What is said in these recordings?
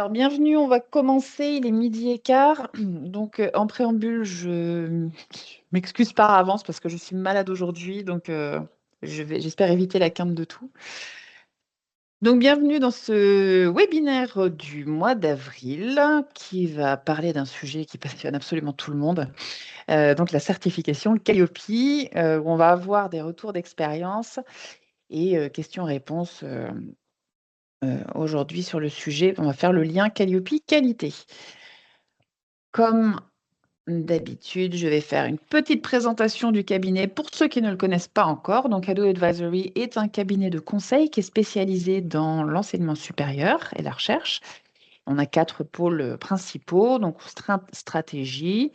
Alors, bienvenue, on va commencer, il est midi et quart. Donc, en préambule, je m'excuse par avance parce que je suis malade aujourd'hui, donc j'espère éviter la quinte de tout. Donc, bienvenue dans ce webinaire du mois d'avril qui va parler d'un sujet qui passionne absolument tout le monde, donc la certification Calliope, où on va avoir des retours d'expérience et questions-réponses aujourd'hui sur le sujet. On va faire le lien Calliope qualité. Comme d'habitude, je vais faire une petite présentation du cabinet pour ceux qui ne le connaissent pas encore. Donc, Ado Advisory est un cabinet de conseil qui est spécialisé dans l'enseignement supérieur et la recherche. On a 4 pôles principaux, donc stratégie,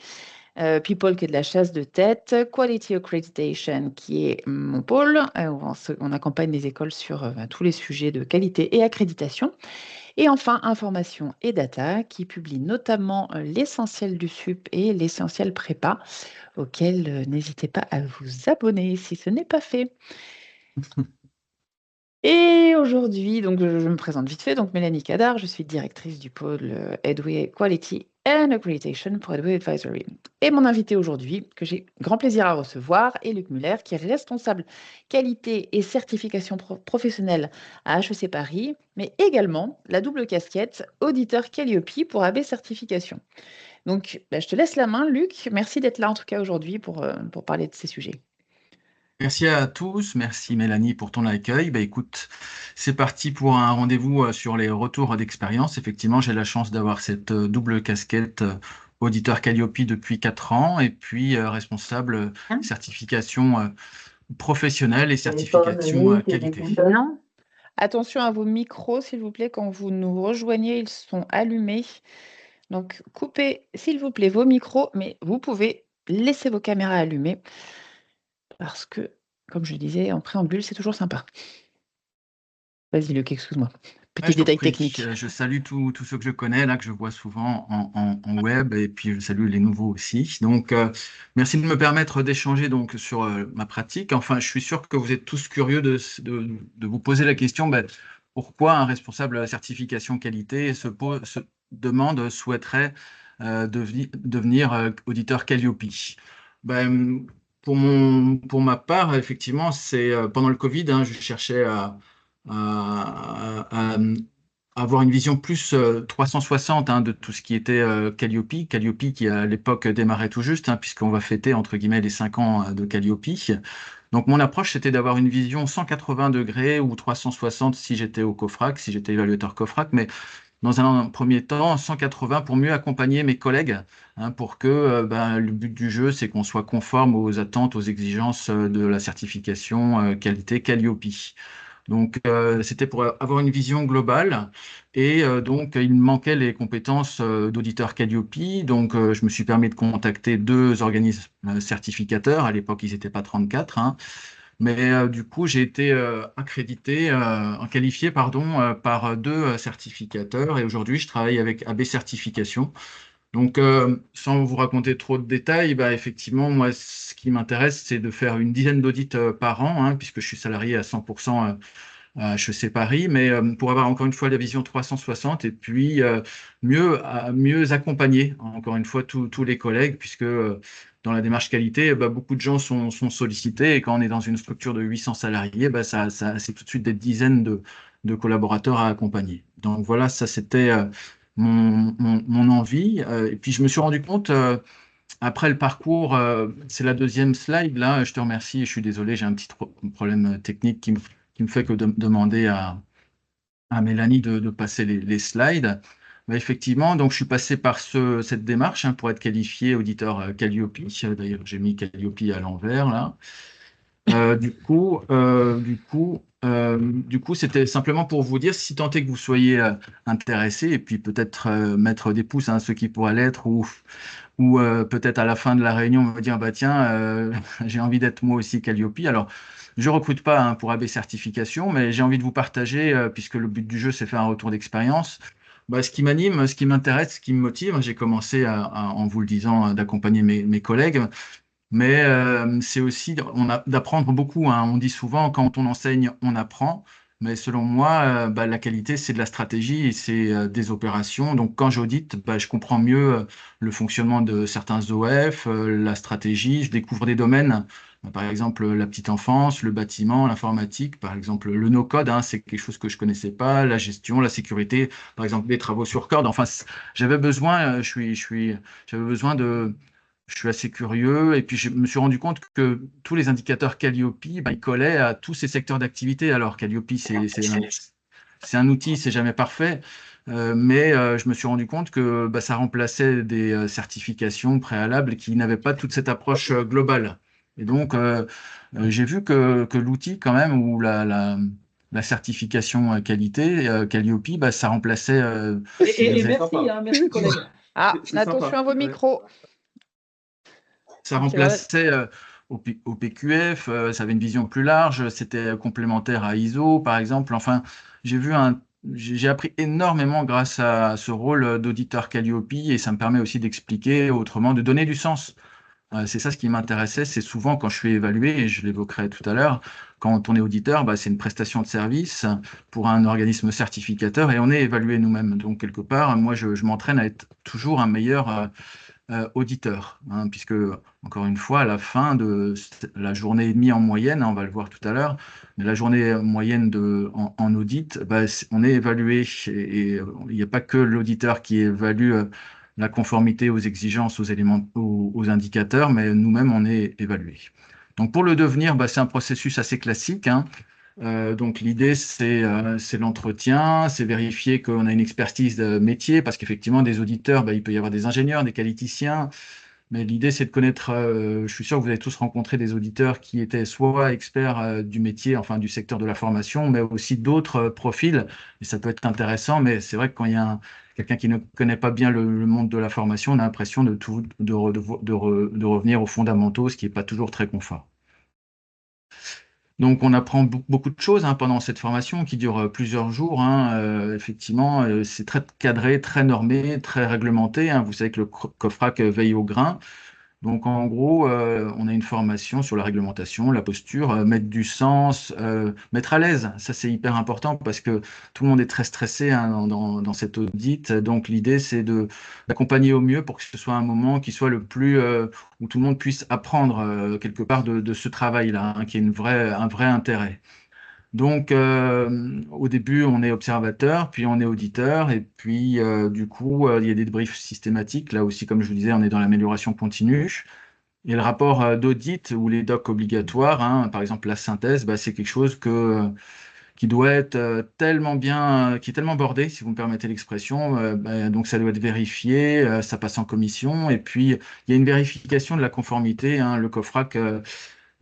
People qui est de la chasse de tête, Quality Accreditation qui est mon pôle, où on accompagne les écoles sur tous les sujets de qualité et accréditation. Et enfin, Information et Data, qui publie notamment l'essentiel du SUP et l'essentiel prépa, auquel n'hésitez pas à vous abonner si ce n'est pas fait. Et aujourd'hui, donc je me présente vite fait, donc Mélanie Cadar, je suis directrice du pôle Edway Quality and Accreditation pour Edway Advisory. Et mon invité aujourd'hui, que j'ai grand plaisir à recevoir, est Luc Muller, qui est responsable qualité et certification professionnelle à HEC Paris, mais également la double casquette auditeur Calliope pour AB Certification. Donc, je te laisse la main, Luc. Merci d'être là en tout cas aujourd'hui pour parler de ces sujets. Merci à tous, merci Mélanie pour ton accueil. Écoute, c'est parti pour un rendez-vous sur les retours d'expérience. Effectivement, j'ai la chance d'avoir cette double casquette auditeur Calliope depuis 4 ans et puis responsable certification professionnelle et certification qualité. Non. Attention à vos micros, s'il vous plaît, quand vous nous rejoignez, ils sont allumés. Donc, coupez, s'il vous plaît, vos micros, mais vous pouvez laisser vos caméras allumées parce que, comme je le disais en préambule, c'est toujours sympa. Vas-y, Luc, excuse-moi. Ouais, Petit je t'en détail prie. technique. Je salue tous ceux que je connais, là, que je vois souvent en web, et puis je salue les nouveaux aussi. Donc, merci de me permettre d'échanger donc sur ma pratique. Enfin, je suis sûr que vous êtes tous curieux de vous poser la question, pourquoi un responsable certification qualité se demande, souhaiterait devenir auditeur Calliope. Pour ma part, effectivement, c'est pendant le Covid, hein, je cherchais à avoir une vision plus 360 de tout ce qui était Calliope. Calliope qui à l'époque démarrait tout juste, puisqu'on va fêter entre guillemets les 5 ans de Calliope. Donc mon approche, c'était d'avoir une vision 180 degrés ou 360 si j'étais au COFRAC, si j'étais évaluateur COFRAC, mais dans un premier temps, 180 pour mieux accompagner mes collègues, pour que le but du jeu, c'est qu'on soit conforme aux attentes, aux exigences de la certification qualité Calliope. Donc, c'était pour avoir une vision globale. Et donc, il me manquait les compétences d'auditeur Calliope. Donc, je me suis permis de contacter 2 organismes certificateurs. À l'époque, ils n'étaient pas 34. Mais du coup, j'ai été qualifié pardon, par 2 certificateurs. Et aujourd'hui, je travaille avec AB Certification. Donc, sans vous raconter trop de détails, effectivement, moi, ce qui m'intéresse, c'est de faire une dizaine d'audits par an, puisque je suis salarié à 100% à HEC Paris, mais pour avoir encore une fois la vision 360 et puis mieux accompagner encore une fois tous les collègues, puisque dans la démarche qualité, beaucoup de gens sont sollicités et quand on est dans une structure de 800 salariés, c'est tout de suite des dizaines de collaborateurs à accompagner. Donc voilà, ça c'était mon envie. Et puis je me suis rendu compte, après le parcours, c'est la deuxième slide, là, je te remercie, je suis désolé, j'ai un petit problème technique qui me fait que demander à Mélanie de passer les slides. Mais effectivement, donc je suis passé par cette démarche pour être qualifié auditeur Calliope. D'ailleurs, j'ai mis Calliope à l'envers là. Du coup, c'était simplement pour vous dire, si tant est que vous soyez intéressé, et puis peut-être mettre des pouces à ceux qui pourraient l'être, ou peut-être à la fin de la réunion, me dire, bah tiens, j'ai envie d'être moi aussi Calliope. Alors, je recrute pas pour AB Certification, mais j'ai envie de vous partager, puisque le but du jeu, c'est faire un retour d'expérience. Ce qui m'anime, ce qui m'intéresse, ce qui me motive, j'ai commencé en vous le disant, d'accompagner mes collègues. Mais c'est aussi d'apprendre beaucoup. On dit souvent, quand on enseigne, on apprend. Mais selon moi, la qualité, c'est de la stratégie et c'est des opérations. Donc, quand j'audite, je comprends mieux le fonctionnement de certains OF, la stratégie. Je découvre des domaines, par exemple la petite enfance, le bâtiment, l'informatique, par exemple le no-code, hein, c'est quelque chose que je connaissais pas, la gestion, la sécurité, par exemple des travaux sur corde. Enfin, j'avais besoin, j'avais besoin de je suis assez curieux et puis je me suis rendu compte que tous les indicateurs Calliope, ils collaient à tous ces secteurs d'activité. Alors Calliope, c'est un outil, c'est jamais parfait, mais je me suis rendu compte que ça remplaçait des certifications préalables qui n'avaient pas toute cette approche globale. Et donc, j'ai vu que l'outil quand même, ou la certification qualité, Calliope, ça remplaçait Et merci, hein, merci collègue. Ah, attention à vos micros. Ça Ok, voilà. remplaçait au PQF, ça avait une vision plus large, c'était complémentaire à ISO, par exemple. Enfin, j'ai appris énormément grâce à ce rôle d'auditeur Calliope et ça me permet aussi d'expliquer autrement, de donner du sens. C'est ça ce qui m'intéressait, c'est souvent quand je suis évalué, et je l'évoquerai tout à l'heure, quand on est auditeur, c'est une prestation de service pour un organisme certificateur et on est évalué nous-mêmes. Donc, quelque part, moi, je m'entraîne à être toujours un meilleur auditeur, hein, puisque, encore une fois, à la fin de la journée et demie en moyenne, hein, on va le voir tout à l'heure, mais la journée moyenne en audit, on est évalué et il n'y a pas que l'auditeur qui évalue la conformité aux exigences, aux éléments, aux indicateurs, mais nous-mêmes, on est évalué. Donc, pour le devenir, c'est un processus assez classique, hein. Donc l'idée, c'est l'entretien, c'est vérifier qu'on a une expertise de métier, parce qu'effectivement, des auditeurs, il peut y avoir des ingénieurs, des qualiticiens, mais l'idée, c'est de connaître, je suis sûr que vous avez tous rencontré des auditeurs qui étaient soit experts du métier, enfin du secteur de la formation, mais aussi d'autres profils, et ça peut être intéressant, mais c'est vrai que quand il y a quelqu'un qui ne connaît pas bien le monde de la formation, on a l'impression de revenir aux fondamentaux, ce qui n'est pas toujours très confort. Donc, on apprend beaucoup de choses, hein, pendant cette formation qui dure plusieurs jours, hein. Effectivement, c'est très cadré, très normé, très réglementé, hein. Vous savez que le COFRAC veille au grain. Donc, en gros, on a une formation sur la réglementation, la posture, mettre du sens, mettre à l'aise. Ça, c'est hyper important parce que tout le monde est très stressé, hein, dans cette audit. Donc, l'idée, c'est d'accompagner au mieux pour que ce soit un moment qui soit le plus, où tout le monde puisse apprendre quelque part de ce travail-là, hein, qui est un vrai intérêt. Donc, au début, on est observateur, puis on est auditeur, et puis du coup, il y a des débriefs systématiques. Là aussi, comme je vous disais, on est dans l'amélioration continue. Et le rapport d'audit ou les docs obligatoires, hein, par exemple la synthèse, c'est quelque chose qui doit être tellement bien, qui est tellement bordé, si vous me permettez l'expression. Donc, ça doit être vérifié, ça passe en commission, et puis il y a une vérification de la conformité, hein. Le COFRAC.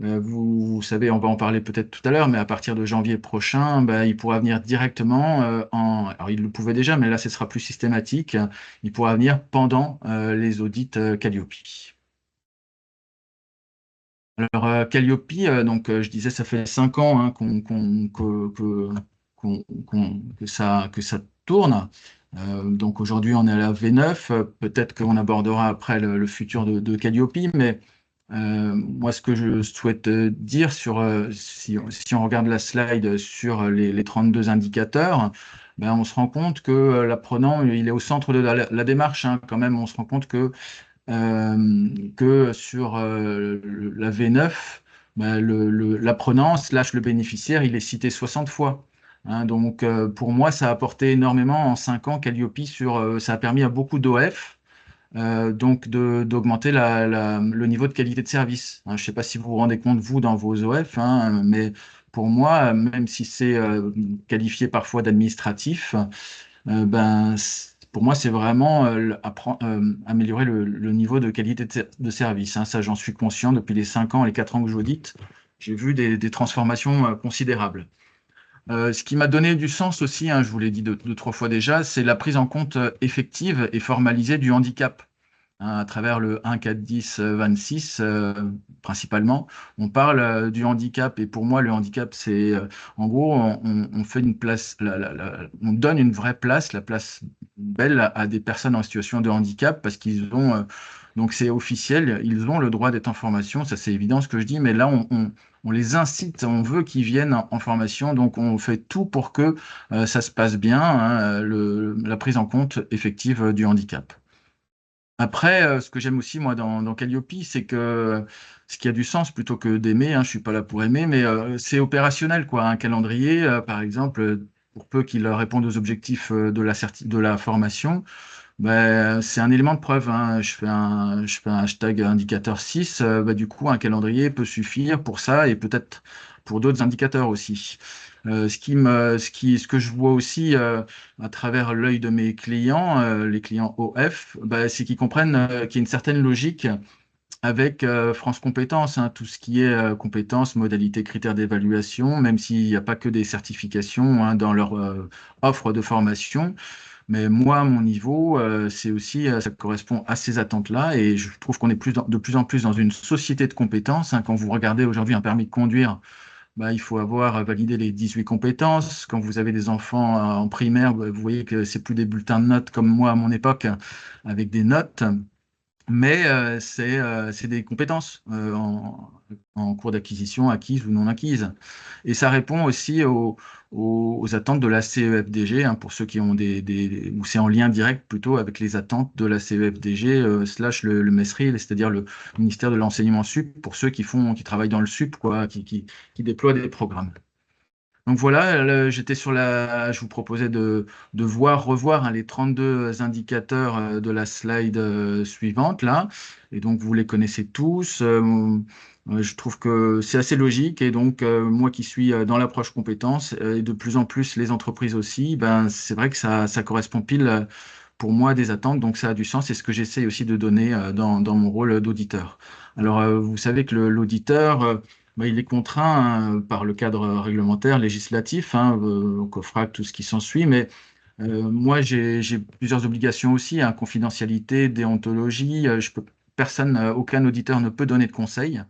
Vous savez, on va en parler peut-être tout à l'heure, mais à partir de janvier prochain, il pourra venir directement Alors, il le pouvait déjà, mais là, ce sera plus systématique. Il pourra venir pendant les audits Calliope. Alors, Calliope, donc, je disais, ça fait 5 ans, hein, que ça tourne. Donc, aujourd'hui, on est à la V9. Peut-être qu'on abordera après le futur de Calliope, mais moi, ce que je souhaite dire si on regarde la slide sur les 32 indicateurs, on se rend compte que l'apprenant, il est au centre de la démarche, hein. Quand même, on se rend compte que sur la V9, l'apprenant slash le bénéficiaire, il est cité 60 fois, hein. Donc, pour moi, ça a apporté énormément en 5 ans. Calliope, ça a permis à beaucoup d'OF donc d'augmenter le niveau de qualité de service, hein. Je ne sais pas si vous vous rendez compte, vous, dans vos OF, hein, mais pour moi, même si c'est qualifié parfois d'administratif, pour moi, c'est vraiment améliorer le niveau de qualité de service, hein. Ça, j'en suis conscient depuis les 5 ans et les 4 ans que j'audite. J'ai vu des transformations considérables. Ce qui m'a donné du sens aussi, hein, je vous l'ai dit deux, trois fois déjà, c'est la prise en compte effective et formalisée du handicap, hein, à travers le 1, 4, 10, 26, principalement. On parle du handicap, et pour moi, le handicap, c'est en gros, on fait une place, on donne une vraie place, la place belle à des personnes en situation de handicap, parce qu'ils ont Donc c'est officiel, ils ont le droit d'être en formation, ça c'est évident ce que je dis, mais là on les incite, on veut qu'ils viennent en formation, donc on fait tout pour que ça se passe bien, hein, la prise en compte effective du handicap. Après, ce que j'aime aussi, moi, dans Calliope, c'est que ce qui a du sens plutôt que d'aimer, hein, je suis pas là pour aimer, mais c'est opérationnel, quoi. Un calendrier, par exemple, pour peu qu'il réponde aux objectifs de la formation, ben, c'est un élément de preuve, hein. Je fais un hashtag indicateur 6. Du coup, un calendrier peut suffire pour ça et peut-être pour d'autres indicateurs aussi. Ce que je vois aussi à travers l'œil de mes clients, les clients OF, ben, c'est qu'ils comprennent qu'il y a une certaine logique avec France Compétences, hein, tout ce qui est compétences, modalités, critères d'évaluation, même s'il n'y a pas que des certifications hein, dans leur offre de formation. Mais moi, à mon niveau, c'est aussi, ça correspond à ces attentes-là. Et je trouve qu'on est de plus en plus dans une société de compétences, hein. Quand vous regardez aujourd'hui un permis de conduire, bah, il faut avoir validé les 18 compétences. Quand vous avez des enfants en primaire, bah, vous voyez que c'est plus des bulletins de notes comme moi à mon époque, avec des notes. Mais c'est des compétences en cours d'acquisition, acquises ou non acquises. Et ça répond aussi aux attentes de la CEFDG, hein, pour ceux qui ont ou c'est en lien direct plutôt avec les attentes de la CEFDG slash le MESRI, c'est-à-dire le ministère de l'enseignement sup, pour ceux qui travaillent dans le sup, quoi, qui déploient des programmes. Donc voilà, je vous proposais de revoir hein, les 32 indicateurs de la slide suivante là. Et donc vous les connaissez tous. Je trouve que c'est assez logique. Et donc moi qui suis dans l'approche compétences et de plus en plus les entreprises aussi, ben, c'est vrai que ça correspond pile pour moi à des attentes. Donc ça a du sens. C'est ce que j'essaie aussi de donner dans mon rôle d'auditeur. Alors vous savez que l'auditeur bah, il est contraint par le cadre réglementaire, législatif, hein, COFRAC, tout ce qui s'ensuit, mais moi j'ai plusieurs obligations aussi, hein, confidentialité, déontologie. Aucun auditeur ne peut donner de conseils,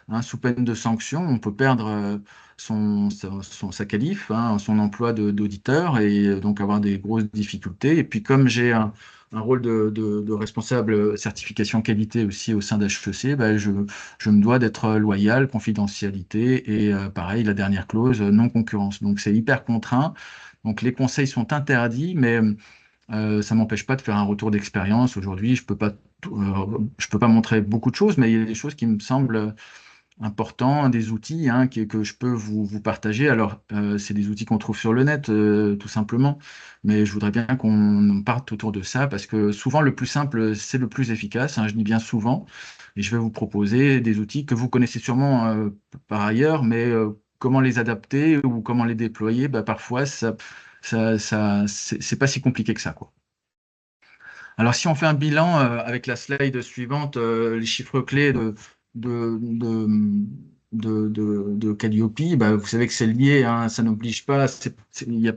hein, sous peine de sanction. On peut perdre sa qualif, hein, son emploi d'auditeur et donc avoir des grosses difficultés. Et puis comme j'ai un rôle de responsable certification qualité aussi au sein d'HEC, bah, je me dois d'être loyal, confidentialité et pareil, la dernière clause, non-concurrence. Donc c'est hyper contraint. Donc les conseils sont interdits, mais ça ne m'empêche pas de faire un retour d'expérience. Aujourd'hui, je peux pas montrer beaucoup de choses, mais il y a des choses qui me semblent importantes, des outils hein, que je peux vous partager. Alors, c'est des outils qu'on trouve sur le net, tout simplement, mais je voudrais bien qu'on parte autour de ça parce que souvent, le plus simple, c'est le plus efficace, hein, je dis bien souvent, et je vais vous proposer des outils que vous connaissez sûrement par ailleurs, mais comment les adapter ou comment les déployer, bah, parfois, c'est pas si compliqué que ça, quoi. Alors, si on fait un bilan avec la slide suivante, les chiffres clés de, de, de Calliope, bah, vous savez que c'est lié, hein, ça n'oblige pas. Il y a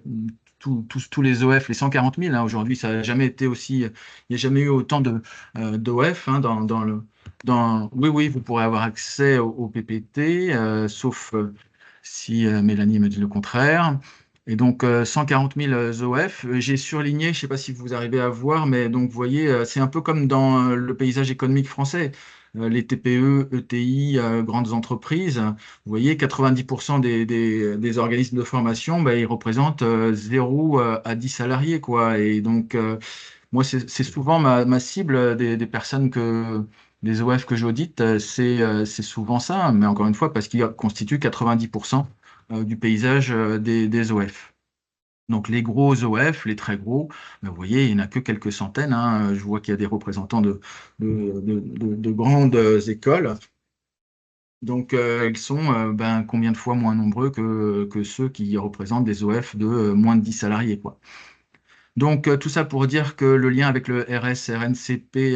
tous les OF, les 140 000, hein, aujourd'hui, ça n'a jamais été aussi. Il n'y a jamais eu autant d'OF hein, oui, oui, vous pourrez avoir accès au PPT, sauf si Mélanie me dit le contraire. Et donc, 140 000 OF, j'ai surligné, je ne sais pas si vous arrivez à voir, mais donc, vous voyez, c'est un peu comme dans le paysage économique français. Les TPE, ETI, grandes entreprises, vous voyez, 90% des organismes de formation, bah, ils représentent 0 à 10 salariés, quoi. Et donc, moi, c'est souvent ma cible des personnes des OF que j'audite, c'est souvent ça, hein. Mais encore une fois, parce qu'ils constituent 90% du paysage des OF. Donc les gros OF, les très gros, ben, vous voyez, il n'y en a que quelques centaines, hein. Je vois qu'il y a des représentants de grandes écoles. Donc ils sont ben, combien de fois moins nombreux que ceux qui représentent des OF de moins de 10 salariés, quoi. Donc, tout ça pour dire que le lien avec le RS-RNCP,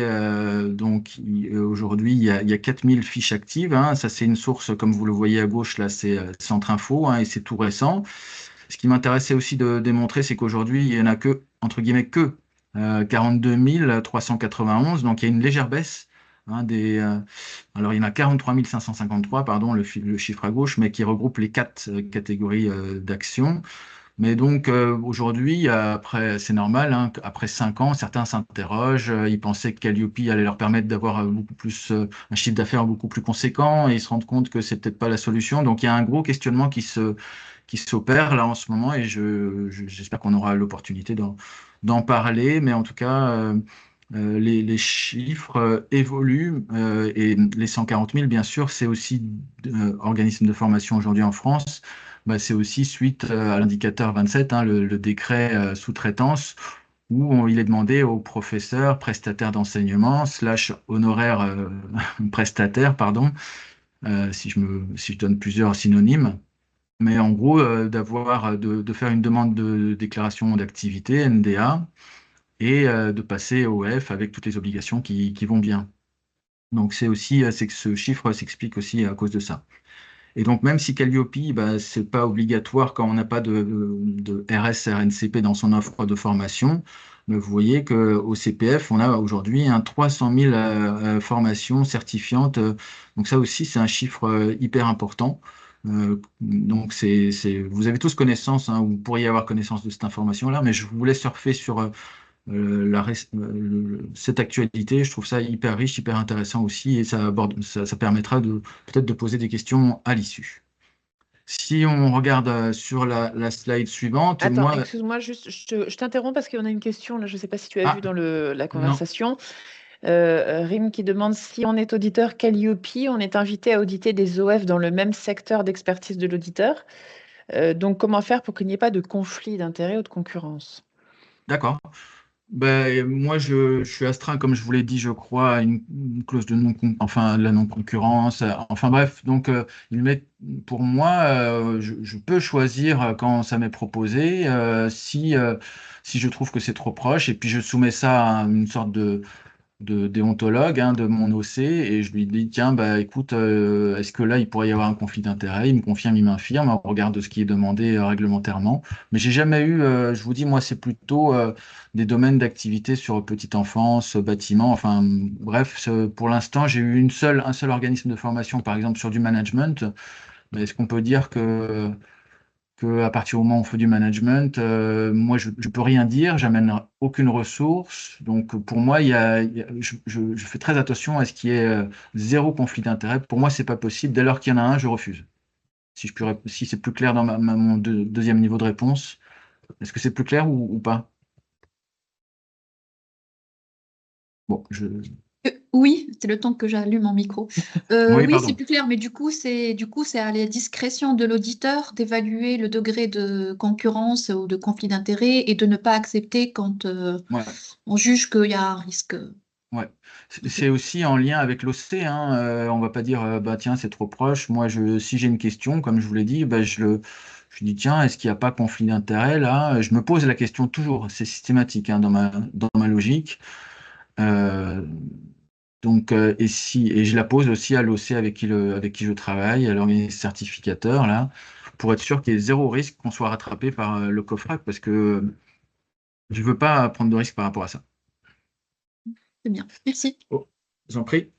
aujourd'hui, il y a 4000 fiches actives, hein. Ça, c'est une source, comme vous le voyez à gauche, là, c'est Centre Info, hein, et c'est tout récent. Ce qui m'intéressait aussi de démontrer, c'est qu'aujourd'hui, il n'y en a que, entre guillemets, que 42 391. Donc, il y a une légère baisse, hein, alors, il y en a 43 553, pardon, le chiffre à gauche, mais qui regroupe les quatre catégories d'actions. Mais donc aujourd'hui, après, c'est normal, hein, après 5 ans, certains s'interrogent. Ils pensaient que Calliope allait leur permettre d'avoir beaucoup plus un chiffre d'affaires beaucoup plus conséquent, et ils se rendent compte que c'est peut-être pas la solution. Donc il y a un gros questionnement qui s'opère là en ce moment, et j'espère qu'on aura l'opportunité d'en parler. Mais en tout cas, les chiffres évoluent, et les 140 000, bien sûr, c'est aussi organisme de formation aujourd'hui en France. Bah, c'est aussi suite à l'indicateur 27, hein, le décret sous-traitance, où il est demandé aux professeurs, prestataires d'enseignement, slash honoraires prestataires, pardon, si je donne plusieurs synonymes, mais en gros, de faire une demande de déclaration d'activité, NDA, et de passer au F avec toutes les obligations qui vont bien. Donc c'est que ce chiffre s'explique aussi à cause de ça. Et donc, même si Calliope, bah, c'est pas obligatoire quand on n'a pas de RS, RNCP dans son offre de formation, mais vous voyez qu'au CPF, on a aujourd'hui un 300 000 formations certifiantes. Donc ça aussi, c'est un chiffre hyper important. Donc, vous avez tous connaissance, hein, vous pourriez avoir connaissance de cette information-là, mais je vous laisse surfer sur cette actualité. Je trouve ça hyper riche, hyper intéressant aussi, et ça permettra peut-être de poser des questions à l'issue. Si on regarde sur la slide suivante, Attends, moi, excuse-moi, juste, je t'interromps parce qu'on a une question, là, je ne sais pas si tu as vu ah, dans la non, conversation. Rim qui demande si on est auditeur Calliope, on est invité à auditer des OF dans le même secteur d'expertise de l'auditeur. Donc, comment faire pour qu'il n'y ait pas de conflit d'intérêt ou de concurrence? d'accord. Ben, moi, je suis astreint, comme je vous l'ai dit, je crois, à une clause de enfin, la non-concurrence. Enfin bref, donc pour moi, je peux choisir quand ça m'est proposé, si je trouve que c'est trop proche, et puis je soumets ça à une sorte de déontologue, hein, de mon OC, et je lui dis, tiens, bah écoute, est-ce que là il pourrait y avoir un conflit d'intérêts? Il me confirme, il m'infirme au regard de ce qui est demandé réglementairement. Mais j'ai jamais eu, je vous dis, moi c'est plutôt des domaines d'activité sur petite enfance, bâtiment, enfin bref, pour l'instant j'ai eu un seul organisme de formation, par exemple sur du management. Mais est-ce qu'on peut dire que à partir du moment où on fait du management, moi, je ne peux rien dire, j'amène aucune ressource. Donc, pour moi, je fais très attention à ce qui est zéro conflit d'intérêt. Pour moi, c'est pas possible. Dès lors qu'il y en a un, je refuse. Si c'est plus clair dans mon deuxième niveau de réponse, est-ce que c'est plus clair ou pas? Bon, Oui, c'est le temps que j'allume mon micro. oui, Oui, c'est pardon. plus clair, mais du coup, c'est à la discrétion de l'auditeur d'évaluer le degré de concurrence ou de conflit d'intérêt et de ne pas accepter quand Ouais. on juge qu'il y a un risque. Ouais. C'est aussi en lien avec l'OC, hein. On va pas dire bah tiens c'est trop proche. Moi si j'ai une question, comme je vous l'ai dit, bah, je dis tiens est-ce qu'il n'y a pas conflit d'intérêt là? Je me pose la question toujours, c'est systématique, hein, dans ma logique. Euh, donc et je la pose aussi à l'OC avec qui je travaille, à l'organisme certificateur là, pour être sûr qu'il y ait zéro risque qu'on soit rattrapé par le COFRAC, parce que je veux pas prendre de risque par rapport à ça. C'est bien. Merci. Oh, je vous en prie.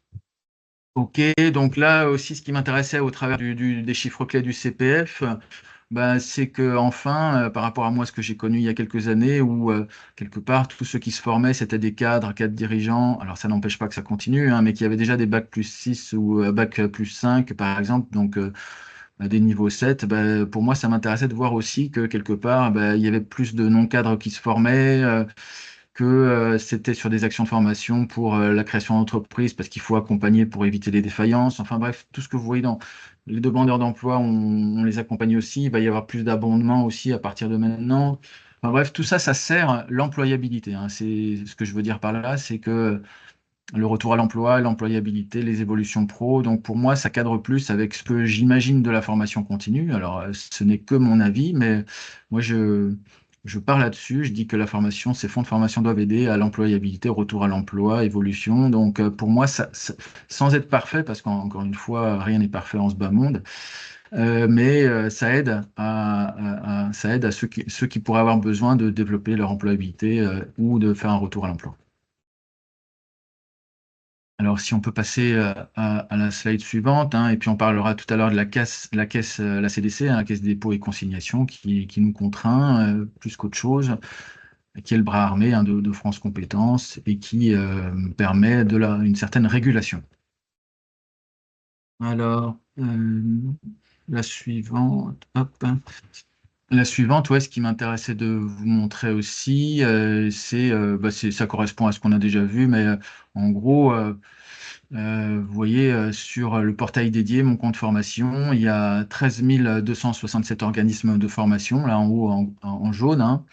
Ok, donc là aussi, ce qui m'intéressait au travers des chiffres clés du CPF, ben, c'est que enfin, par rapport à moi, ce que j'ai connu il y a quelques années, où quelque part, tous ceux qui se formaient, c'était des cadres dirigeants. Alors, ça n'empêche pas que ça continue, hein, mais qui avaient déjà des bacs plus 6 ou bac plus 5, par exemple, donc des niveaux 7. Ben, pour moi, ça m'intéressait de voir aussi que quelque part, ben, il y avait plus de non-cadres qui se formaient. Que c'était sur des actions de formation pour la création d'entreprise, parce qu'il faut accompagner pour éviter les défaillances. Enfin bref, tout ce que vous voyez dans les demandeurs d'emploi, on les accompagne aussi. Il va y avoir plus d'abondement aussi à partir de maintenant. Enfin bref, tout ça, ça sert l'employabilité, hein. C'est ce que je veux dire par là, c'est que le retour à l'emploi, l'employabilité, les évolutions pro. Donc pour moi, ça cadre plus avec ce que j'imagine de la formation continue. Alors ce n'est que mon avis, mais moi je pars là-dessus. Je dis que la formation, ces fonds de formation doivent aider à l'employabilité, au retour à l'emploi, évolution. Donc pour moi, sans être parfait, parce qu'encore une fois, rien n'est parfait en ce bas monde, mais ça aide à ceux qui pourraient avoir besoin de développer leur employabilité ou de faire un retour à l'emploi. Alors, si on peut passer à la slide suivante, hein, et puis on parlera tout à l'heure de la CDC, hein, la Caisse des dépôts et consignations, qui nous contraint plus qu'autre chose, qui est le bras armé hein, de France Compétences et qui permet une certaine régulation. Alors, la suivante, hop. La suivante, ouais, ce qui m'intéressait de vous montrer aussi, ça correspond à ce qu'on a déjà vu, mais en gros, vous voyez sur le portail dédié, mon compte formation, il y a 13 267 organismes de formation, là en haut en jaune, hein,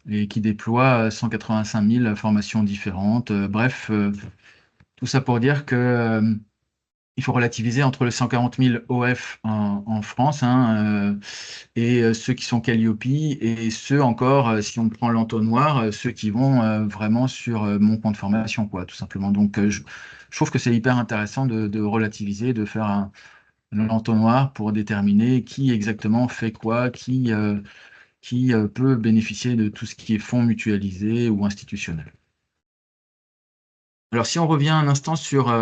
et qui déploient 185 000 formations différentes. Bref, tout ça pour dire que il faut relativiser entre les 140 000 OF en France hein, et ceux qui sont Calliope et ceux encore, si on prend l'entonnoir, ceux qui vont vraiment sur mon compte formation, quoi, tout simplement. Donc, je trouve que c'est hyper intéressant de relativiser, de faire un entonnoir pour déterminer qui exactement fait quoi, qui peut bénéficier de tout ce qui est fonds mutualisés ou institutionnels. Alors, si on revient un instant sur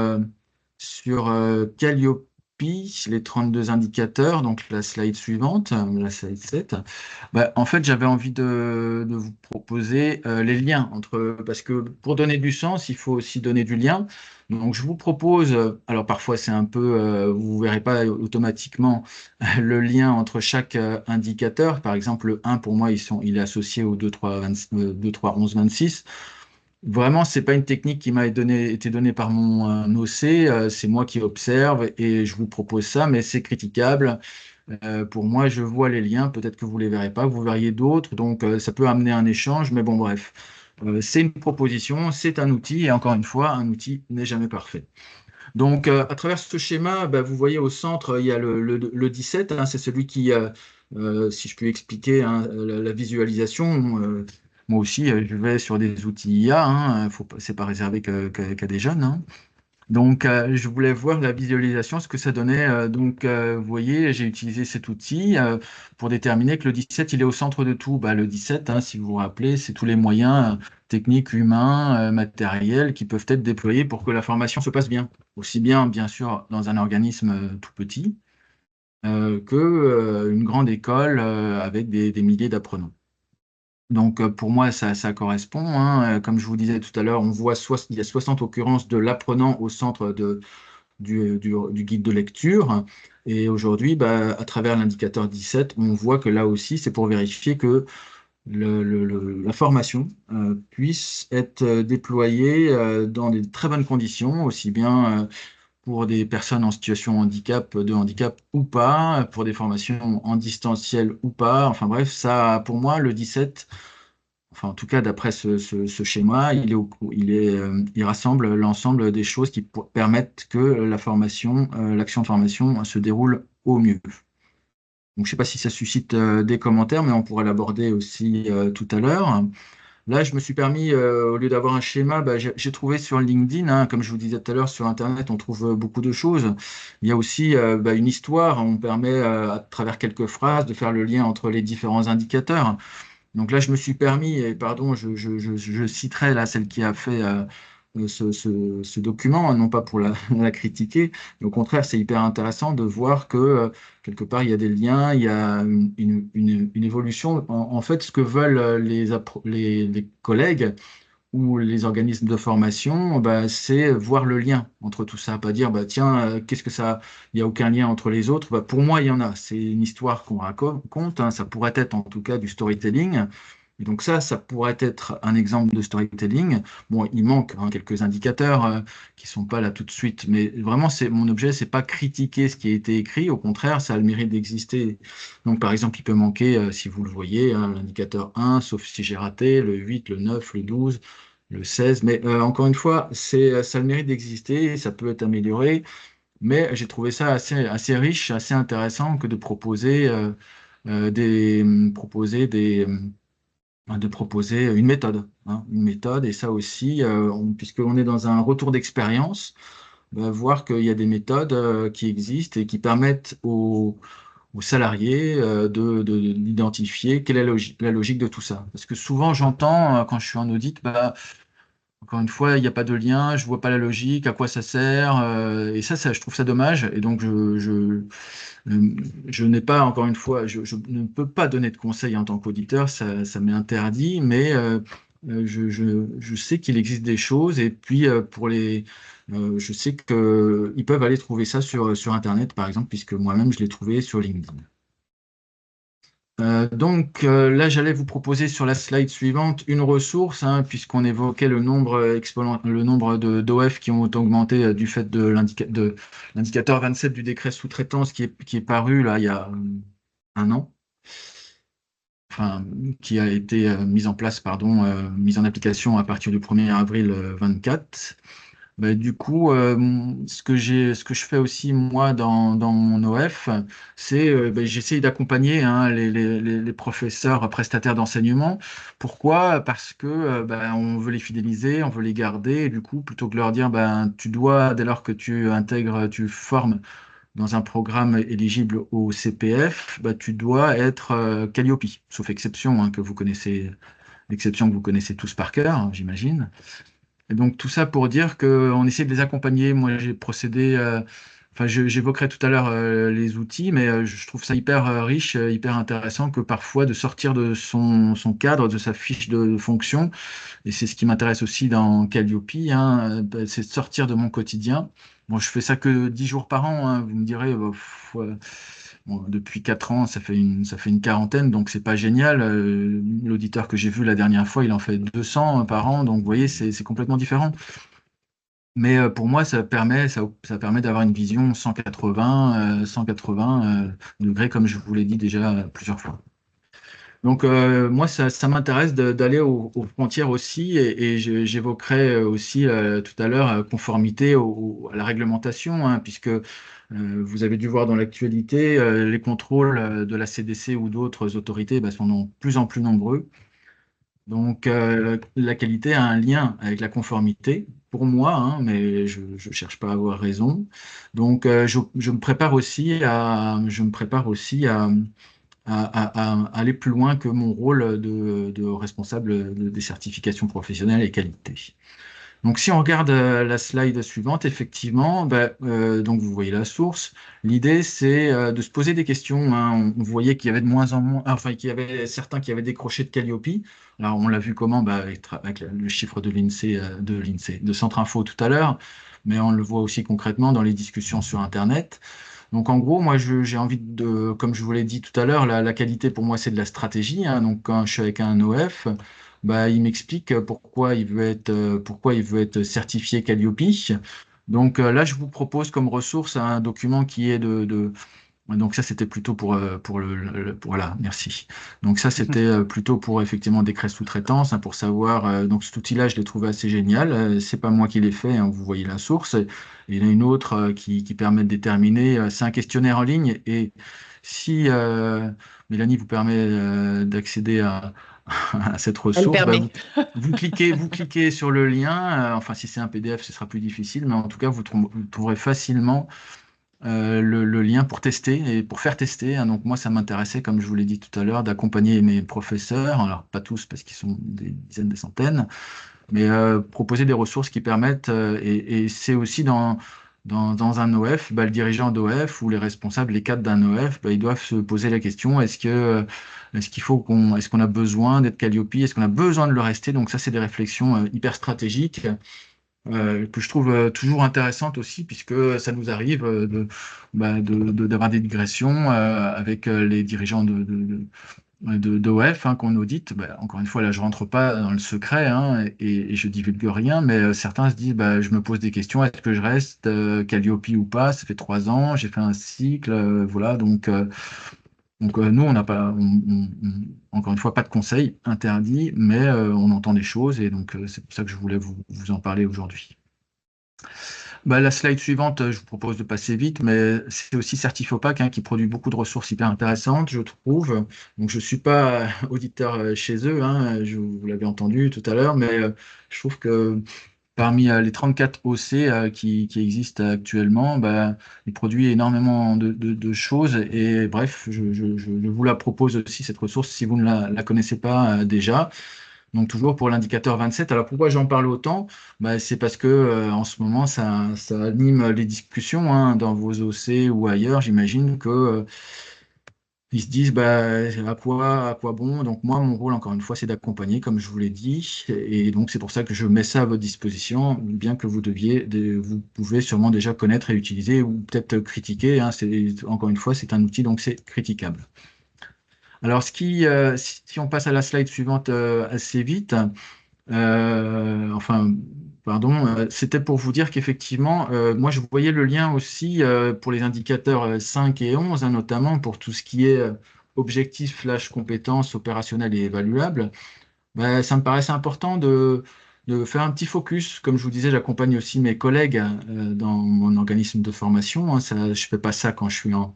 Calliope, les 32 indicateurs, donc la slide suivante, la slide 7, bah, en fait, j'avais envie de vous proposer les liens parce que pour donner du sens, il faut aussi donner du lien. Donc, je vous propose, alors parfois c'est un peu, vous ne verrez pas automatiquement le lien entre chaque indicateur. Par exemple, le 1, pour moi, il est associé au 2, 3, 2, 3, 11, 26. Vraiment, c'est pas une technique qui m'a été donnée par mon OC, c'est moi qui observe et je vous propose ça, mais c'est critiquable. Pour moi, je vois les liens, peut-être que vous les verrez pas, vous verriez d'autres, donc ça peut amener un échange, mais bon, bref. C'est une proposition, c'est un outil, et encore une fois, un outil n'est jamais parfait. Donc, à travers ce schéma, bah, vous voyez au centre, il y a le 17, hein, c'est celui qui, si je peux expliquer hein, la visualisation, moi aussi, je vais sur des outils IA, hein, c'est pas réservé qu'à des jeunes. Hein. Donc, je voulais voir la visualisation, ce que ça donnait. Donc, vous voyez, j'ai utilisé cet outil pour déterminer que le 17, il est au centre de tout. Bah, le 17, hein, si vous vous rappelez, c'est tous les moyens techniques, humains, matériels qui peuvent être déployés pour que la formation se passe bien. Aussi bien, bien sûr, dans un organisme tout petit que une grande école avec des milliers d'apprenants. Donc, pour moi, ça correspond. Hein. Comme je vous disais tout à l'heure, il y a 60 occurrences de l'apprenant au centre du guide de lecture. Et aujourd'hui, bah, à travers l'indicateur 17, on voit que là aussi, c'est pour vérifier que la formation puisse être déployée dans des très bonnes conditions, aussi bien pour des personnes en situation de handicap ou pas, pour des formations en distanciel ou pas. Enfin bref, ça, pour moi, le 17, enfin en tout cas d'après ce schéma, il rassemble l'ensemble des choses qui permettent que l'action de formation se déroule au mieux. Donc, je ne sais pas si ça suscite des commentaires, mais on pourrait l'aborder aussi tout à l'heure. Là, je me suis permis, au lieu d'avoir un schéma, bah, j'ai trouvé sur LinkedIn, hein, comme je vous disais tout à l'heure, sur Internet, on trouve beaucoup de choses. Il y a aussi bah, une histoire, on permet, à travers quelques phrases, de faire le lien entre les différents indicateurs. Donc là, je me suis permis, et pardon, je citerai là celle qui a fait ce document, hein, non pas pour la critiquer, mais au contraire, c'est hyper intéressant de voir que quelque part, il y a des liens, il y a une évolution. En fait, ce que veulent les collègues, ou les organismes de formation, bah, c'est voir le lien entre tout ça, pas dire bah tiens, qu'est-ce que ça, il n'y a aucun lien entre les autres. Bah, pour moi, il y en a. C'est une histoire qu'on raconte, hein. Ça pourrait être en tout cas du storytelling. Et donc ça pourrait être un exemple de storytelling. Bon, il manque hein, quelques indicateurs qui sont pas là tout de suite, mais vraiment, mon objet, c'est pas critiquer ce qui a été écrit. Au contraire, ça a le mérite d'exister. Donc, par exemple, il peut manquer, si vous le voyez, hein, l'indicateur 1, sauf si j'ai raté, le 8, le 9, le 12, le 16. Mais encore une fois, ça a le mérite d'exister, ça peut être amélioré, mais j'ai trouvé ça assez riche, assez intéressant que de proposer, de proposer une méthode. Hein, une méthode, et ça aussi, puisqu'on est dans un retour d'expérience, voir qu'il y a des méthodes qui existent et qui permettent aux salariés d'identifier quelle est la logique de tout ça. Parce que souvent, j'entends, quand je suis en audit, bah, Encore une fois, il n'y a pas de lien, je vois pas la logique, à quoi ça sert, et ça, je trouve ça dommage. Et donc, je n'ai pas, encore une fois, je ne peux pas donner de conseils en tant qu'auditeur, ça m'est interdit, mais je sais qu'il existe des choses, et puis je sais qu'ils peuvent aller trouver ça sur Internet, par exemple, puisque moi-même, je l'ai trouvé sur LinkedIn. Là, j'allais vous proposer sur la slide suivante une ressource, hein, puisqu'on évoquait le nombre d'OF qui ont augmenté du fait de l'indicateur 27 du décret sous-traitance qui est paru là, il y a un an, enfin, qui a été mis en place, pardon, mis en application à partir du 1er avril 24. Bah, du coup, ce que je fais aussi moi dans mon OF, c'est j'essaye d'accompagner, hein, les professeurs prestataires d'enseignement. Pourquoi? Parce que on veut les fidéliser, on veut les garder. Et du coup, plutôt que de leur dire, tu dois, dès lors que tu intègres, tu formes dans un programme éligible au CPF, tu dois être Calliope, sauf exception, hein, l'exception que vous connaissez tous par cœur, hein, j'imagine. Et donc tout ça pour dire qu'on essaie de les accompagner. Moi, j'ai procédé, enfin, j'évoquerai tout à l'heure les outils, mais je trouve ça hyper riche, hyper intéressant que parfois de sortir de son cadre, de sa fiche de fonction, et c'est ce qui m'intéresse aussi dans Calliope, hein, c'est de sortir de mon quotidien. Bon, je fais ça que 10 jours par an, hein, vous me direz, bon, depuis 4 ans, ça fait une quarantaine, donc c'est pas génial. L'auditeur que j'ai vu la dernière fois, il en fait 200 par an, donc vous voyez, c'est complètement différent. Mais pour moi, ça permet d'avoir une vision 180 degrés, comme je vous l'ai dit déjà plusieurs fois. Donc moi, ça m'intéresse d'aller aux frontières aussi, et j'évoquerai aussi tout à l'heure conformité à la réglementation, hein, puisque vous avez dû voir dans l'actualité, les contrôles de la CDC ou d'autres autorités sont de plus en plus nombreux. Donc la qualité a un lien avec la conformité, pour moi, hein, mais je ne cherche pas à avoir raison. Donc je me prépare aussi à aller plus loin que mon rôle de responsable des certifications professionnelles et qualité. Donc, si on regarde la slide suivante, effectivement, donc vous voyez la source. L'idée, c'est de se poser des questions, hein. On voyait qu'il y avait de moins en moins, enfin, qu'il y avait certains qui avaient décroché de Calliope. Alors, on l'a vu comment, avec le chiffre de l'INSEE, de Centre Info tout à l'heure, mais on le voit aussi concrètement dans les discussions sur Internet. Donc, en gros, moi, j'ai envie comme je vous l'ai dit tout à l'heure, la qualité pour moi, c'est de la stratégie, hein. Donc, quand je suis avec un OF, il m'explique pourquoi il veut être certifié Calliope. Donc, là, je vous propose comme ressource un document qui est donc ça, c'était plutôt voilà, merci. Donc ça, c'était plutôt pour effectivement décret sous-traitance, hein, pour savoir. Donc cet outil-là, je l'ai trouvé assez génial. C'est pas moi qui l'ai fait, hein, vous voyez la source. Et il y en a une autre qui permet de déterminer. C'est un questionnaire en ligne, et si Mélanie vous permet d'accéder à cette Elle ressource, permet. vous cliquez sur le lien. Enfin, si c'est un PDF, ce sera plus difficile, mais en tout cas, vous trouverez facilement le lien pour tester et pour faire tester, hein. Donc moi, ça m'intéressait, comme je vous l'ai dit tout à l'heure, d'accompagner mes professeurs, alors pas tous parce qu'ils sont des dizaines, des centaines, mais proposer des ressources qui permettent, et c'est aussi dans un OF, le dirigeant d'OF ou les responsables, les cadres d'un OF, ils doivent se poser la question, est-ce qu'on a besoin d'être Calliope, est-ce qu'on a besoin de le rester? Donc ça, c'est des réflexions hyper stratégiques que je trouve toujours intéressante aussi, puisque ça nous arrive d'avoir des digressions avec les dirigeants d'OF, hein, qu'on audite. Encore une fois, là, je rentre pas dans le secret, hein, et je divulgue rien, mais certains se disent, je me pose des questions, est-ce que je reste Calliope ou pas? Ça fait 3 ans, j'ai fait un cycle, voilà, donc nous, on n'a pas, encore une fois, pas de conseils interdits, mais on entend des choses, et donc c'est pour ça que je voulais vous en parler aujourd'hui. La slide suivante, je vous propose de passer vite, mais c'est aussi Certifopac, hein, qui produit beaucoup de ressources hyper intéressantes, je trouve. Donc, je ne suis pas auditeur chez eux, hein, vous l'avez entendu tout à l'heure, mais je trouve que parmi les 34 OC qui existent actuellement, ils produisent énormément de choses. Et bref, je vous la propose aussi, cette ressource, si vous ne la connaissez pas déjà. Donc toujours pour l'indicateur 27. Alors pourquoi j'en parle autant? Bah, c'est parce que en ce moment, ça anime les discussions hein, dans vos OC ou ailleurs. J'imagine que ils se disent bah, à quoi bon? Donc moi, mon rôle, encore une fois, c'est d'accompagner, comme je vous l'ai dit. Et donc c'est pour ça que je mets ça à votre disposition, bien que vous pouvez sûrement déjà connaître et utiliser ou peut-être critiquer. Hein. Encore une fois, c'est un outil, donc c'est critiquable. Alors, si on passe à la slide suivante assez vite, enfin, pardon, c'était pour vous dire qu'effectivement, moi, je voyais le lien aussi pour les indicateurs 5 et 11, hein, notamment pour tout ce qui est objectifs, compétences opérationnelles et évaluables. Ben, ça me paraissait important de faire un petit focus. Comme je vous disais, j'accompagne aussi mes collègues dans mon organisme de formation. Hein. Je ne fais pas ça quand je suis en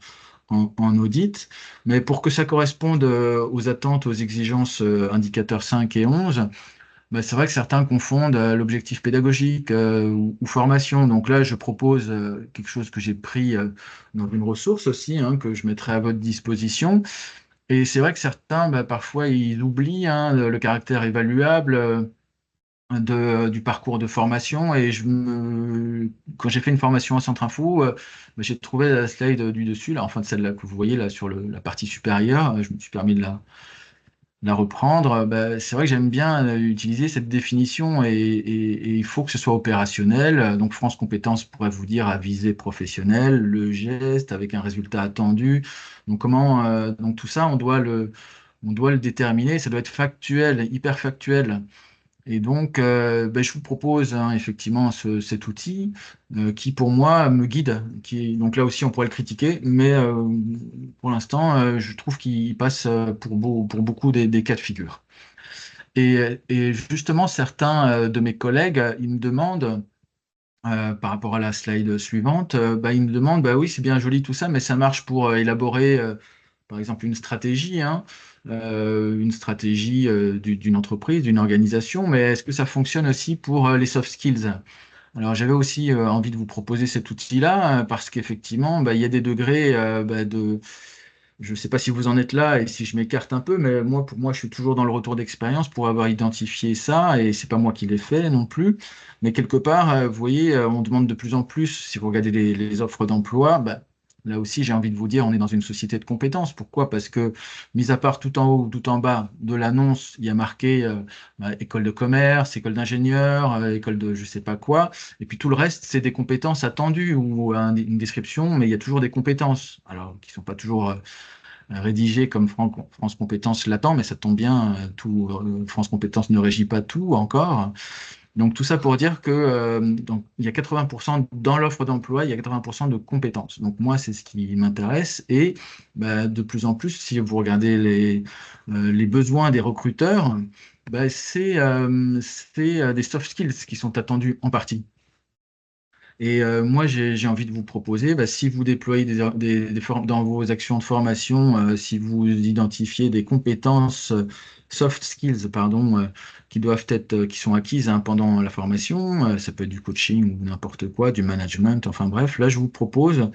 audit. Mais pour que ça corresponde aux attentes, aux exigences indicateurs 5 et 11, bah, c'est vrai que certains confondent l'objectif pédagogique ou formation. Donc là, je propose quelque chose que j'ai pris dans une ressource aussi, hein, que je mettrai à votre disposition. Et c'est vrai que certains, bah, parfois, ils oublient hein, le caractère évaluable du parcours de formation. Et quand j'ai fait une formation à Centre Info, bah, j'ai trouvé la slide du dessus, là, enfin celle-là que vous voyez là sur la partie supérieure. Je me suis permis de la reprendre. Bah, c'est vrai que j'aime bien utiliser cette définition et il faut que ce soit opérationnel. Donc France Compétences pourrait vous dire à visée professionnelle, le geste avec un résultat attendu. Donc donc tout ça, on doit le déterminer. Ça doit être factuel, hyper factuel. Et donc, ben, je vous propose hein, effectivement cet outil qui, pour moi, me guide. Donc là aussi, on pourrait le critiquer, mais pour l'instant, je trouve qu'il passe pour beaucoup des cas de figure. Et justement, certains de mes collègues, ils me demandent, par rapport à la slide suivante, bah, ils me demandent, bah oui, c'est bien joli tout ça, mais ça marche pour élaborer par exemple une stratégie, hein, une stratégie d'une entreprise, d'une organisation, mais est-ce que ça fonctionne aussi pour les soft skills? Alors j'avais aussi envie de vous proposer cet outil-là parce qu'effectivement, bah, il y a des degrés bah, je ne sais pas si vous en êtes là et si je m'écarte un peu, mais moi, pour moi, je suis toujours dans le retour d'expérience pour avoir identifié ça et c'est pas moi qui l'ai fait non plus. Mais quelque part, vous voyez, on demande de plus en plus, si vous regardez les offres d'emploi, bah, là aussi, j'ai envie de vous dire, on est dans une société de compétences. Pourquoi? Parce que, mis à part tout en haut, tout en bas de l'annonce, il y a marqué bah, école de commerce, école d'ingénieur, école de je sais pas quoi. Et puis tout le reste, c'est des compétences attendues ou une description, mais il y a toujours des compétences. Alors, qui sont pas toujours rédigé comme France Compétences l'attend, mais ça tombe bien, France Compétences ne régit pas tout encore. Donc tout ça pour dire que donc, il y a 80% dans l'offre d'emploi, il y a 80% de compétences. Donc moi, c'est ce qui m'intéresse. Et bah, de plus en plus, si vous regardez les besoins des recruteurs, bah, c'est des soft skills qui sont attendus en partie. Et moi, j'ai envie de vous proposer, bah, si vous déployez dans vos actions de formation, si vous identifiez des compétences soft skills, pardon, qui sont acquises hein, pendant la formation, ça peut être du coaching ou n'importe quoi, du management, enfin bref, là, je vous propose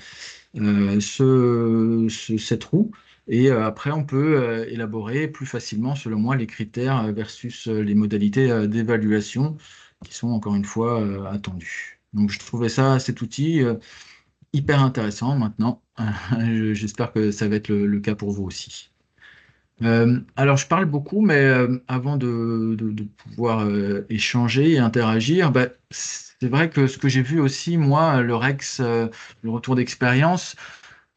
cette roue. Et après, on peut élaborer plus facilement, selon moi, les critères versus les modalités d'évaluation qui sont encore une fois attendus. Donc, je trouvais cet outil hyper intéressant maintenant. J'espère que ça va être le cas pour vous aussi. Alors, je parle beaucoup, mais avant de pouvoir échanger et interagir, bah, c'est vrai que ce que j'ai vu aussi, moi, le retour d'expérience,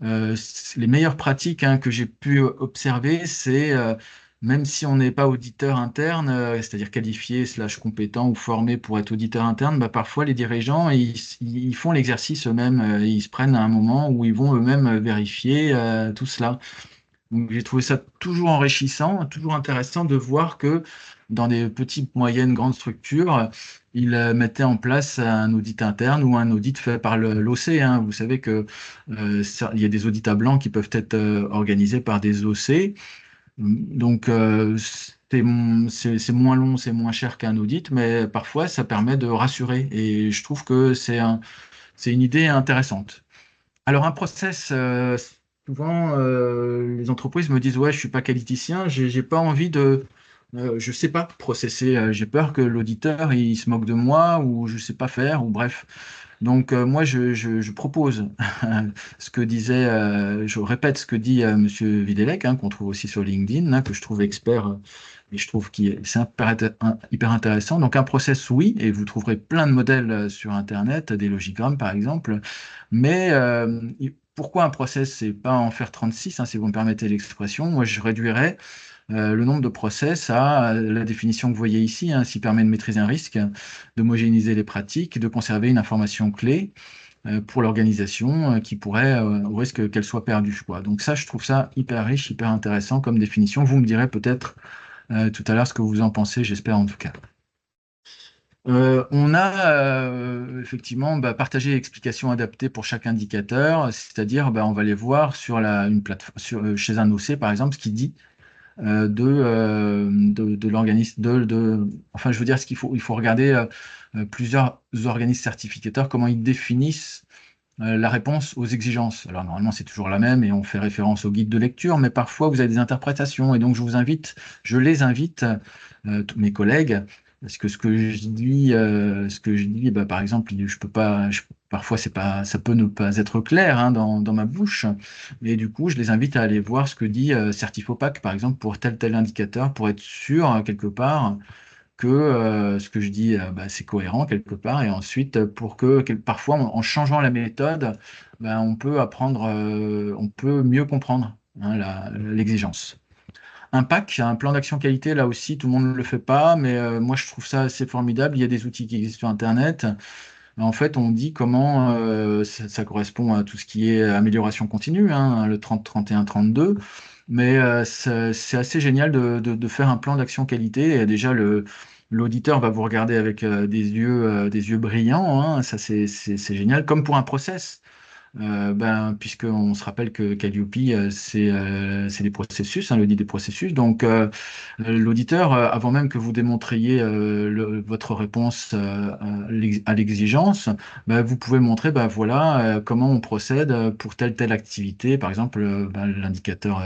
les meilleures pratiques hein, que j'ai pu observer, c'est même si on n'est pas auditeur interne, c'est-à-dire qualifié slash compétent ou formé pour être auditeur interne, bah, parfois les dirigeants, ils font l'exercice eux-mêmes, ils se prennent à un moment où ils vont eux-mêmes vérifier tout cela. Donc, j'ai trouvé ça toujours enrichissant, toujours intéressant de voir que dans des petites, moyennes, grandes structures, ils mettaient en place un audit interne ou un audit fait par l'OC. Hein. Vous savez que il y a des audits à blanc qui peuvent être organisés par des OC. Donc, c'est moins long, c'est moins cher qu'un audit, mais parfois, ça permet de rassurer. Et je trouve que c'est une idée intéressante. Alors, un process, souvent, les entreprises me disent, ouais, je suis pas qualiticien, j'ai pas envie Je sais pas processer. J'ai peur que l'auditeur il se moque de moi ou je sais pas faire ou bref. Donc moi je propose ce que disait, je répète ce que dit Monsieur Vidélec, hein, qu'on trouve aussi sur LinkedIn, hein, que je trouve expert et je trouve que c'est hyper intéressant. Donc un process oui, et vous trouverez plein de modèles sur Internet, des logigrammes par exemple. Mais pourquoi un process? C'est pas en faire 36, hein, si vous me permettez l'expression. Moi je réduirais le nombre de process à la définition que vous voyez ici, hein, s'il permet de maîtriser un risque, d'homogénéiser les pratiques, de conserver une information clé pour l'organisation qui pourrait, au risque qu'elle soit perdue, quoi. Donc ça, je trouve ça hyper riche, hyper intéressant comme définition. Vous me direz peut-être tout à l'heure ce que vous en pensez, j'espère en tout cas. On a effectivement partagé l'explication adaptée pour chaque indicateur, c'est-à-dire on va les voir sur une plateforme, chez un OC par exemple, ce qui dit de l'organisme, enfin, je veux dire, il faut regarder plusieurs organismes certificateurs, comment ils définissent la réponse aux exigences. Alors, normalement, c'est toujours la même et on fait référence au guide de lecture, mais parfois, vous avez des interprétations. Et donc, je les invite, tous mes collègues, parce que ce que je dis, par exemple, je peux pas, parfois, c'est pas, ça peut ne pas être clair hein, dans ma bouche. Et du coup, je les invite à aller voir ce que dit Certifopac, par exemple, pour tel indicateur, pour être sûr, quelque part, que ce que je dis, c'est cohérent quelque part. Et ensuite, pour parfois, en changeant la méthode, on peut apprendre, on peut mieux comprendre hein, l'exigence. Un PAC, un plan d'action qualité, là aussi, tout le monde ne le fait pas, mais moi, je trouve ça assez formidable. Il y a des outils qui existent sur Internet. En fait, on dit comment ça correspond à tout ce qui est amélioration continue, hein, le 30, 31, 32. Mais c'est assez génial de faire un plan d'action qualité. Et déjà, l'auditeur va vous regarder avec des yeux brillants. Hein. Ça, c'est génial. Comme pour un process. Puisqu'on se rappelle que Calliope, c'est des processus, hein, l'audit des processus. Donc, l'auditeur, avant même que vous démontriez votre réponse à l'exigence, vous pouvez montrer, voilà, comment on procède pour telle activité. Par exemple, l'indicateur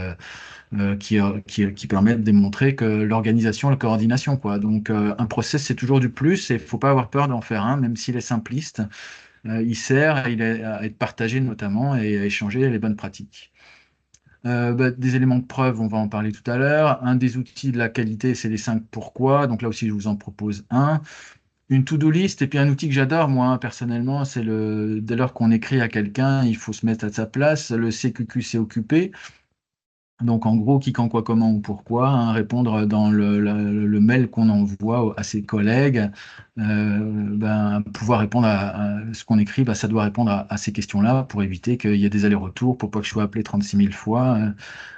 qui permet de démontrer que l'organisation, la coordination, quoi. Donc, un process, c'est toujours du plus et il ne faut pas avoir peur d'en faire un, même s'il est simpliste. Il sert à être partagé notamment et à échanger les bonnes pratiques. Des éléments de preuve, on va en parler tout à l'heure. Un des outils de la qualité, c'est les 5 pourquoi. Donc là aussi, je vous en propose un. Une to-do list, et puis un outil que j'adore, moi, hein, personnellement, c'est dès lors qu'on écrit à quelqu'un, il faut se mettre à sa place. Le CQQ, c'est occupé. Donc, en gros, qui, quand, quoi, comment ou pourquoi, hein, répondre dans le mail qu'on envoie à ses collègues, pouvoir répondre à ce qu'on écrit, ça doit répondre à ces questions-là pour éviter qu'il y ait des allers-retours, pour pas que je sois appelé 36 000 fois.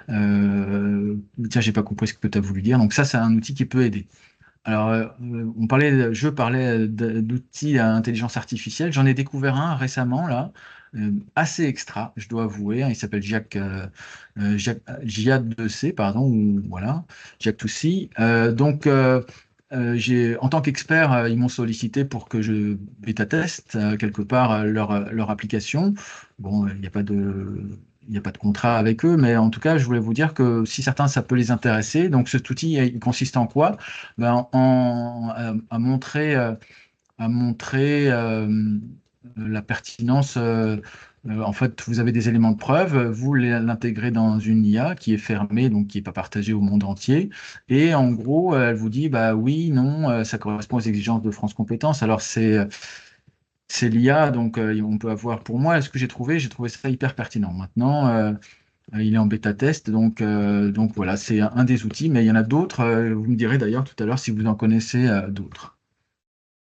Tiens, j'ai pas compris ce que tu as voulu dire. Donc, ça, c'est un outil qui peut aider. Alors, je parlais d'outils à intelligence artificielle. J'en ai découvert un récemment, là, assez extra, je dois avouer, hein. Il s'appelle Giad2C, pardon, ou voilà, Giad2C. En tant qu'expert, ils m'ont sollicité pour que je bêta-teste quelque part leur application. Bon, il n'y a pas de contrat avec eux, mais en tout cas, je voulais vous dire que si certains, ça peut les intéresser. Donc, cet outil, il consiste en quoi? À montrer la pertinence. En fait, vous avez des éléments de preuve, vous l'intégrez dans une IA qui est fermée, donc qui n'est pas partagée au monde entier. Et en gros, elle vous dit, oui, non, ça correspond aux exigences de France Compétences. Alors, c'est l'IA, donc on peut avoir pour moi, ce que j'ai trouvé ça hyper pertinent. Maintenant, il est en bêta test, donc voilà, c'est un des outils, mais il y en a d'autres. Vous me direz d'ailleurs tout à l'heure si vous en connaissez d'autres.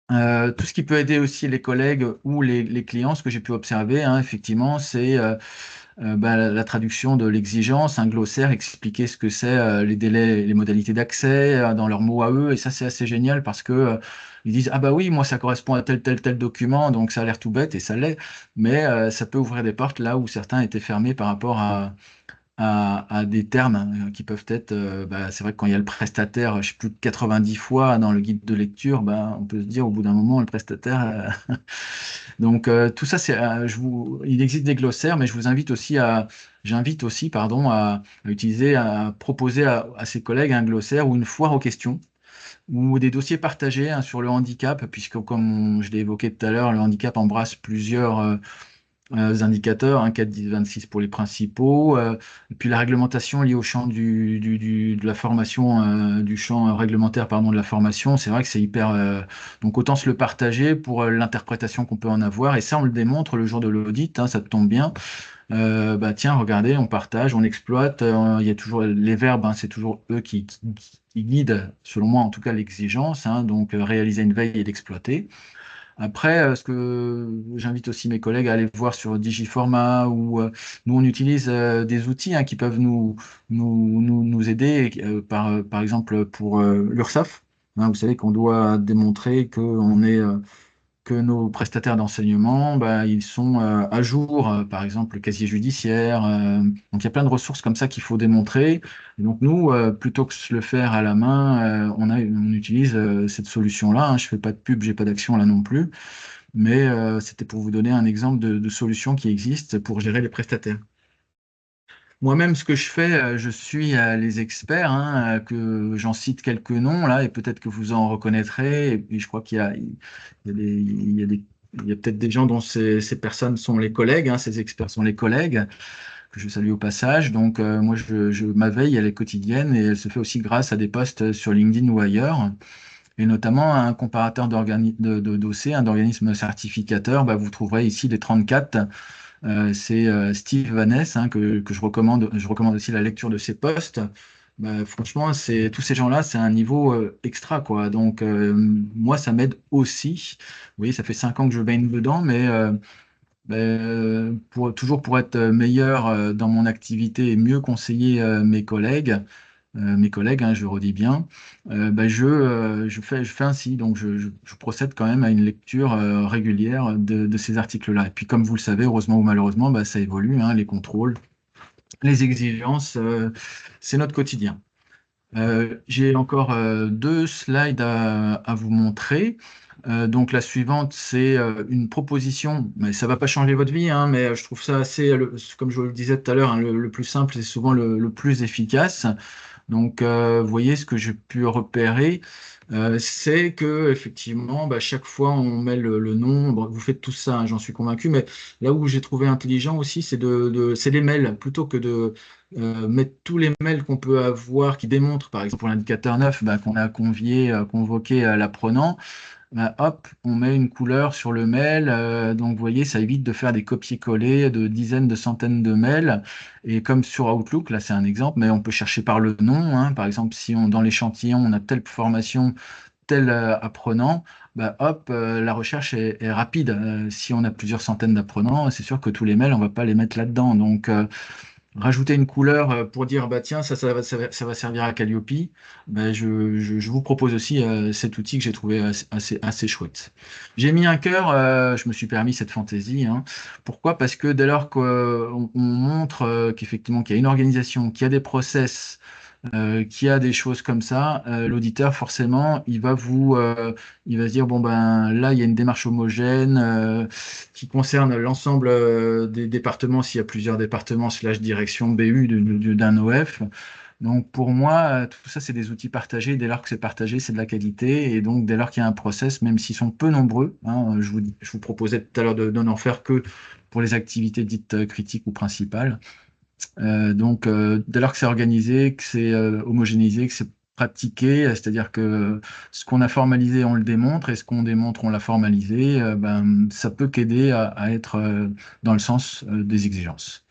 Tout ce qui peut aider aussi les collègues ou les clients, ce que j'ai pu observer, hein, effectivement, c'est la traduction de l'exigence, un glossaire, expliquer ce que c'est, les délais, les modalités d'accès dans leurs mots à eux. Et ça, c'est assez génial parce que ils disent, ah bah oui, moi, ça correspond à tel document, donc ça a l'air tout bête et ça l'est. Mais ça peut ouvrir des portes là où certains étaient fermés par rapport à des termes qui peuvent être, c'est vrai que quand il y a le prestataire, je sais plus de 90 fois dans le guide de lecture, on peut se dire au bout d'un moment, le prestataire. Donc tout ça, il existe des glossaires, mais je vous invite aussi j'invite aussi, pardon, à utiliser, à proposer à ses collègues un glossaire ou une foire aux questions ou des dossiers partagés sur le handicap, puisque comme je l'ai évoqué tout à l'heure, le handicap embrasse plusieurs indicateurs, 4, 10, 26 pour les principaux, et puis la réglementation liée au champ de la formation, du champ réglementaire, pardon, de la formation, c'est vrai que c'est hyper. Donc autant se le partager pour l'interprétation qu'on peut en avoir, et ça on le démontre le jour de l'audit, ça te tombe bien. Tiens, regardez, on partage, on exploite, il y a toujours les verbes, c'est toujours eux qui guident, selon moi en tout cas, l'exigence, donc réaliser une veille et l'exploiter. Après, ce que j'invite aussi mes collègues à aller voir sur Digiformat, où nous, on utilise des outils qui peuvent nous aider, par exemple pour l'URSSAF. Vous savez qu'on doit démontrer que nos prestataires d'enseignement, ils sont à jour, par exemple le casier judiciaire. Donc il y a plein de ressources comme ça qu'il faut démontrer. Et donc nous, plutôt que de le faire à la main, on utilise cette solution-là. Je fais pas de pub, j'ai pas d'action là non plus. Mais c'était pour vous donner un exemple de solution qui existe pour gérer les prestataires. Moi-même, ce que je fais, je suis les experts, que j'en cite quelques noms là, et peut-être que vous en reconnaîtrez. Et puis, je crois il y a peut-être des gens dont ces personnes sont les collègues, ces experts sont les collègues, que je salue au passage. Donc, moi, ma veille, elle est quotidienne et elle se fait aussi grâce à des posts sur LinkedIn ou ailleurs. Et notamment un comparateur de dossiers, d'organismes certificateurs. Vous trouverez ici les 34. C'est Steve Vanness que je recommande. Je recommande aussi la lecture de ses posts. Franchement, tous ces gens-là, c'est un niveau extra, quoi. Donc, moi, ça m'aide aussi. Vous voyez, ça fait 5 ans que je baigne dedans, mais toujours pour être meilleur dans mon activité et mieux conseiller mes collègues, je redis bien, je fais ainsi. Donc, je procède quand même à une lecture régulière de ces articles-là. Et puis, comme vous le savez, heureusement ou malheureusement, ça évolue, les contrôles, les exigences, c'est notre quotidien. J'ai encore 2 slides à vous montrer. Donc la suivante, c'est une proposition, mais ça ne va pas changer votre vie, mais je trouve ça assez, comme je vous le disais tout à l'heure, le plus simple, c'est souvent le plus efficace. Donc, vous voyez, ce que j'ai pu repérer, c'est que effectivement, chaque fois, on met le nom. Bon, vous faites tout ça, j'en suis convaincu. Mais là où j'ai trouvé intelligent aussi, c'est les mails. Plutôt que de mettre tous les mails qu'on peut avoir qui démontrent, par exemple, pour l'indicateur 9, qu'on a convoqué l'apprenant. Hop, on met une couleur sur le mail. Donc, vous voyez, ça évite de faire des copier-coller de dizaines, de centaines de mails. Et comme sur Outlook, là, c'est un exemple, mais on peut chercher par le nom. Par exemple, si dans l'échantillon, on a telle formation, tel apprenant, hop, la recherche est rapide. Si on a plusieurs centaines d'apprenants, c'est sûr que tous les mails, on ne va pas les mettre là-dedans. Donc, rajouter une couleur pour dire tiens, ça va servir à Calliope, je vous propose aussi cet outil que j'ai trouvé assez chouette. J'ai mis un cœur, je me suis permis cette fantaisie. Pourquoi? Parce que dès lors qu'on montre qu'effectivement qu'il y a une organisation, qu'il y a des process, qu'il y a des choses comme ça, l'auditeur forcément il va se dire bon là il y a une démarche homogène qui concerne l'ensemble des départements s'il y a plusieurs départements slash direction BU d'un OF. Donc pour moi tout ça c'est des outils partagés. Dès lors que c'est partagé, c'est de la qualité, et donc dès lors qu'il y a un process, même s'ils sont peu nombreux, je vous proposais tout à l'heure de n'en faire que pour les activités dites critiques ou principales. Donc, dès lors que c'est organisé, que c'est homogénéisé, que c'est pratiqué, c'est-à-dire que ce qu'on a formalisé, on le démontre, et ce qu'on démontre, on l'a formalisé, ça peut qu'aider à être dans le sens des exigences.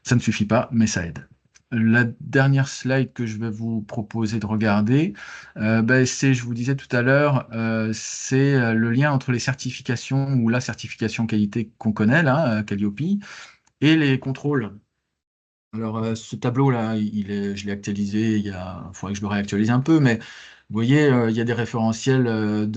Ça ne suffit pas, mais ça aide. La dernière slide que je vais vous proposer de regarder, je vous disais tout à l'heure, c'est le lien entre les certifications ou la certification qualité qu'on connaît, là, Calliope, et les contrôles. Alors, ce tableau-là, je l'ai actualisé, il faudrait que je le réactualise un peu, mais vous voyez, il y a des référentiels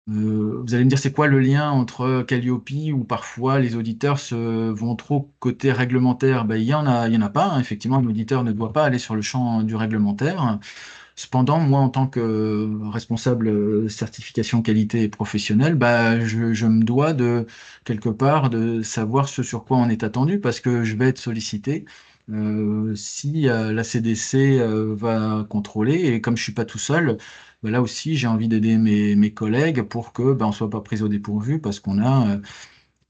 Vous allez me dire, c'est quoi le lien entre Calliope où parfois les auditeurs vont trop côté réglementaire? Ben, il y en a pas, hein. Effectivement, un auditeur ne doit pas aller sur le champ du réglementaire. Cependant, moi, en tant que responsable certification qualité et professionnelle, bah, je me dois de, quelque part, de savoir ce sur quoi on est attendu parce que je vais être sollicité si la CDC va contrôler. Et comme je suis pas tout seul, bah, là aussi, j'ai envie d'aider mes collègues pour que bah, on soit pas pris au dépourvu parce qu'on a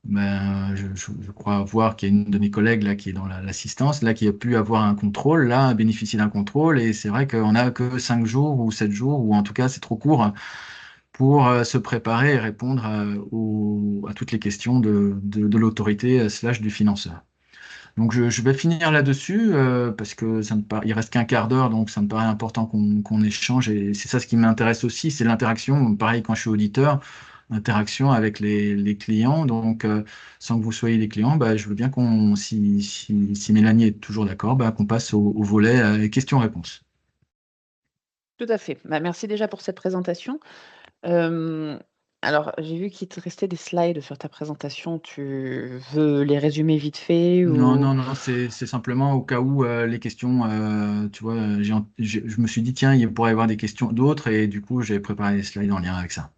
je crois voir qu'il y a une de mes collègues là qui est dans l'assistance, là qui a pu avoir un contrôle, là, bénéficier d'un contrôle, et c'est vrai qu'on n'a que 5 jours ou 7 jours, ou en tout cas c'est trop court pour se préparer et répondre à toutes les questions de l'autorité slash du financeur. Donc je vais finir là-dessus parce que il reste qu'un quart d'heure, donc ça me paraît important qu'on échange et c'est ça ce qui m'intéresse aussi, c'est l'interaction. Pareil quand je suis auditeur, interaction avec les clients. Donc sans que vous soyez des clients, bah, je veux bien si Mélanie est toujours d'accord, bah, qu'on passe au volet questions-réponses. Tout à fait. Bah, merci déjà pour cette présentation. Euh, alors, j'ai vu qu'il te restait des slides sur ta présentation. Tu veux les résumer vite fait Non, ou... non, non, c'est simplement au cas où les questions, tu vois, je me suis dit, tiens, il pourrait y avoir des questions d'autres, et du coup, j'ai préparé des slides en lien avec ça.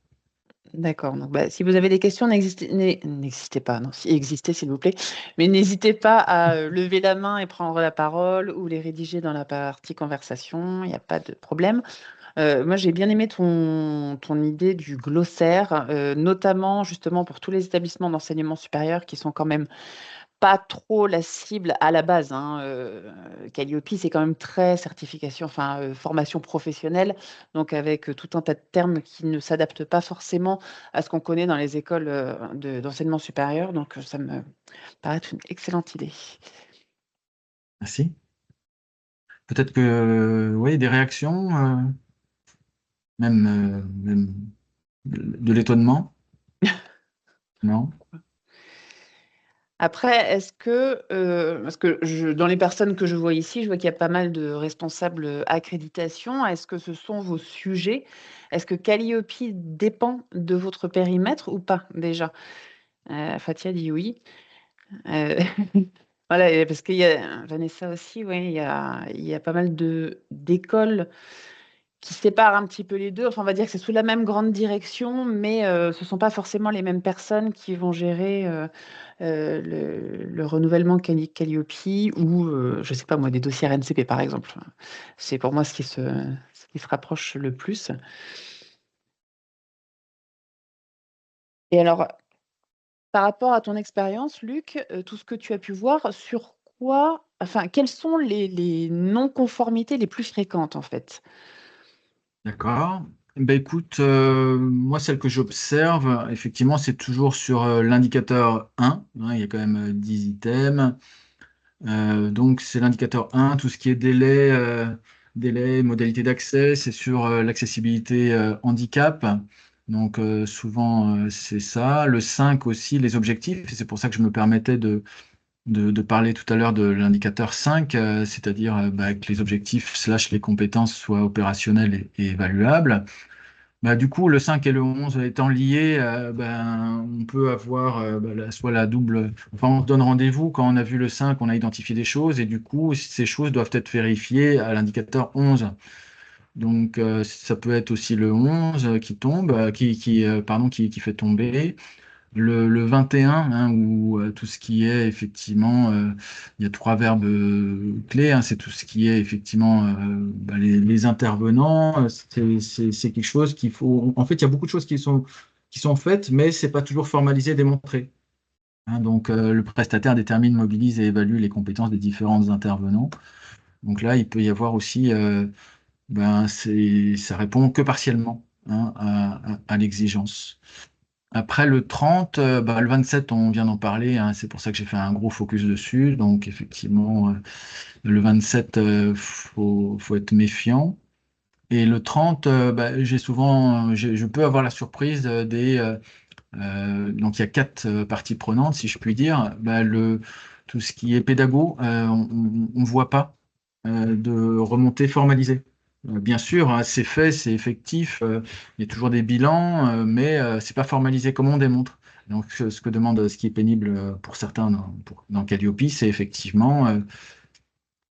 D'accord. Donc, bah, si vous avez des questions, n'hésitez pas. Non, si existez, s'il vous plaît. Mais n'hésitez pas à lever la main et prendre la parole ou les rédiger dans la partie conversation. Il n'y a pas de problème. Moi, j'ai bien aimé ton idée du glossaire, notamment justement pour tous les établissements d'enseignement supérieur qui sont quand même pas trop la cible à la base, hein. Calliope, c'est quand même très certification, enfin, formation professionnelle, donc avec tout un tas de termes qui ne s'adaptent pas forcément à ce qu'on connaît dans les écoles d'enseignement supérieur. Donc, ça me paraît être une excellente idée. Merci. Peut-être que, oui, des réactions, même de l'étonnement, non? Après, est-ce que, parce que dans les personnes que je vois ici, je vois qu'il y a pas mal de responsables accréditation. Est-ce que ce sont vos sujets? Est-ce que Calliope dépend de votre périmètre ou pas déjà? Fatia dit oui. Euh, voilà, et parce qu'il y a Vanessa aussi, oui, il y a pas mal d'écoles qui séparent un petit peu les deux. Enfin, on va dire que c'est sous la même grande direction, mais ce ne sont pas forcément les mêmes personnes qui vont gérer le renouvellement Calliope ou, je ne sais pas moi, des dossiers RNCP, par exemple. C'est pour moi ce qui se rapproche le plus. Et alors, par rapport à ton expérience, Luc, tout ce que tu as pu voir, sur quoi, enfin, quelles sont les non-conformités les plus fréquentes, en fait? D'accord. Ben écoute, moi, celle que j'observe, effectivement, c'est toujours sur l'indicateur 1, hein, il y a quand même 10 items. Donc, c'est l'indicateur 1, tout ce qui est délai, modalité d'accès, c'est sur l'accessibilité handicap. Donc, souvent, c'est ça. Le 5 aussi, les objectifs. Et c'est pour ça que je me permettais de parler tout à l'heure de l'indicateur 5, c'est-à-dire bah, que les objectifs slash les compétences soient opérationnelles et évaluables. Bah, du coup, le 5 et le 11 étant liés, ben, on peut avoir soit la double... Enfin, on se donne rendez-vous quand on a vu le 5, on a identifié des choses, et du coup, ces choses doivent être vérifiées à l'indicateur 11. Donc, ça peut être aussi le 11 qui tombe, pardon, qui fait tomber. Le 21, hein, où tout ce qui est effectivement, il y a trois verbes clés, hein, c'est tout ce qui est effectivement bah, les intervenants, c'est quelque chose qu'il faut. En fait, il y a beaucoup de choses qui sont faites, mais c'est pas toujours formalisé et démontré. Hein. Donc, le prestataire détermine, mobilise et évalue les compétences des différents intervenants. Donc là, il peut y avoir aussi, ça répond que partiellement, hein, à l'exigence. Après le 30, bah, le 27, on vient d'en parler, hein, c'est pour ça que j'ai fait un gros focus dessus. Donc effectivement, le 27, faut être méfiant. Et le 30, bah, je peux avoir la surprise donc il y a quatre parties prenantes, si je puis dire. Bah, tout ce qui est pédago, on ne voit pas de remontée formalisée. Bien sûr, hein, c'est fait, c'est effectif, il y a toujours des bilans, mais c'est pas formalisé comme on démontre. Donc, ce que demande, ce qui est pénible pour certains dans Calliope, c'est effectivement,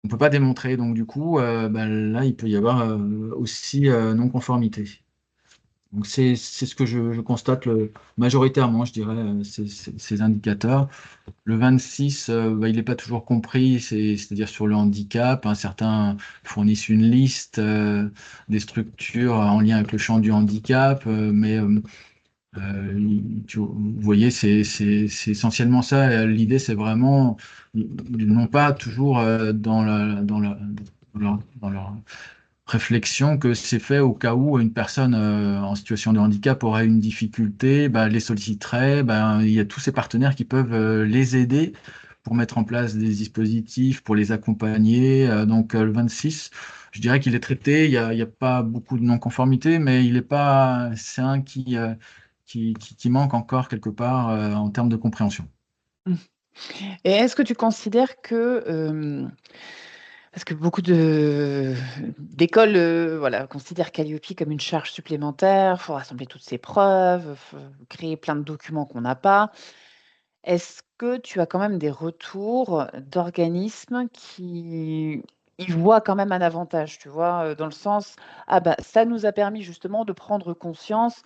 on peut pas démontrer. Donc, du coup, ben, là, il peut y avoir aussi non-conformité. Donc, c'est ce que je constate majoritairement, je dirais, ces indicateurs. Le 26, bah, il n'est pas toujours compris, c'est-à-dire sur le handicap. Hein, certains fournissent une liste des structures en lien avec le champ du handicap, mais vous voyez, c'est essentiellement ça. L'idée, c'est vraiment, ils n'ont pas toujours dans leur réflexion que c'est fait au cas où une personne en situation de handicap aurait une difficulté, bah, les solliciterait. Bah, il y a tous ces partenaires qui peuvent les aider pour mettre en place des dispositifs, pour les accompagner. Donc le 26, je dirais qu'il est traité. Il y a pas beaucoup de non-conformité, mais il est pas, c'est un qui manque encore quelque part en termes de compréhension. Mmh. Et est-ce que tu considères que, parce que beaucoup d'écoles, voilà, considèrent Calliope comme une charge supplémentaire, il faut rassembler toutes ces preuves, faut créer plein de documents qu'on n'a pas. Est-ce que tu as quand même des retours d'organismes qui y voient quand même un avantage, tu vois? Dans le sens: «Ah bah, ça nous a permis justement de prendre conscience,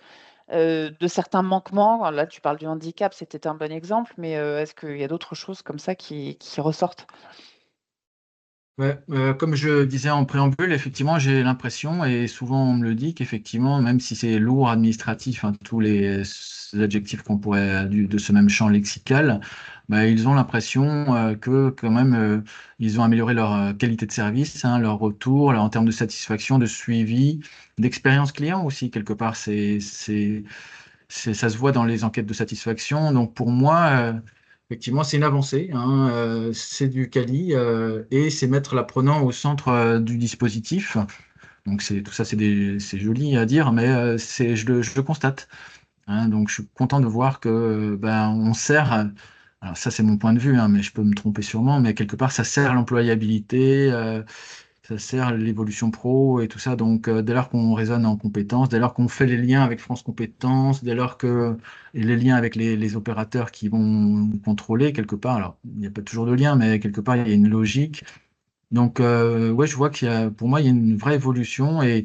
de certains manquements». Là, tu parles du handicap, c'était un bon exemple, mais, est-ce qu'il y a d'autres choses comme ça qui ressortent? Ouais, comme je disais en préambule, effectivement, j'ai l'impression, et souvent on me le dit, qu'effectivement, même si c'est lourd administratif, hein, tous ces adjectifs qu'on pourrait de ce même champ lexical, bah, ils ont l'impression que quand même ils ont amélioré leur qualité de service, hein, leur retour, en termes de satisfaction, de suivi, d'expérience client aussi quelque part. Ça se voit dans les enquêtes de satisfaction. Donc pour moi, effectivement, c'est une avancée, hein, c'est du quali et c'est mettre l'apprenant au centre du dispositif. Donc tout ça, c'est joli à dire, mais je le constate. Hein. Donc je suis content de voir que ben, on sert. Alors ça, c'est mon point de vue, hein, mais je peux me tromper sûrement, mais quelque part, ça sert l'employabilité. Ça sert l'évolution pro et tout ça. Donc, dès lors qu'on raisonne en compétences, dès lors qu'on fait les liens avec France Compétences, dès lors que et les liens avec les opérateurs qui vont contrôler quelque part, alors il n'y a pas toujours de lien, mais quelque part, il y a une logique. Donc, ouais, je vois pour moi, il y a une vraie évolution et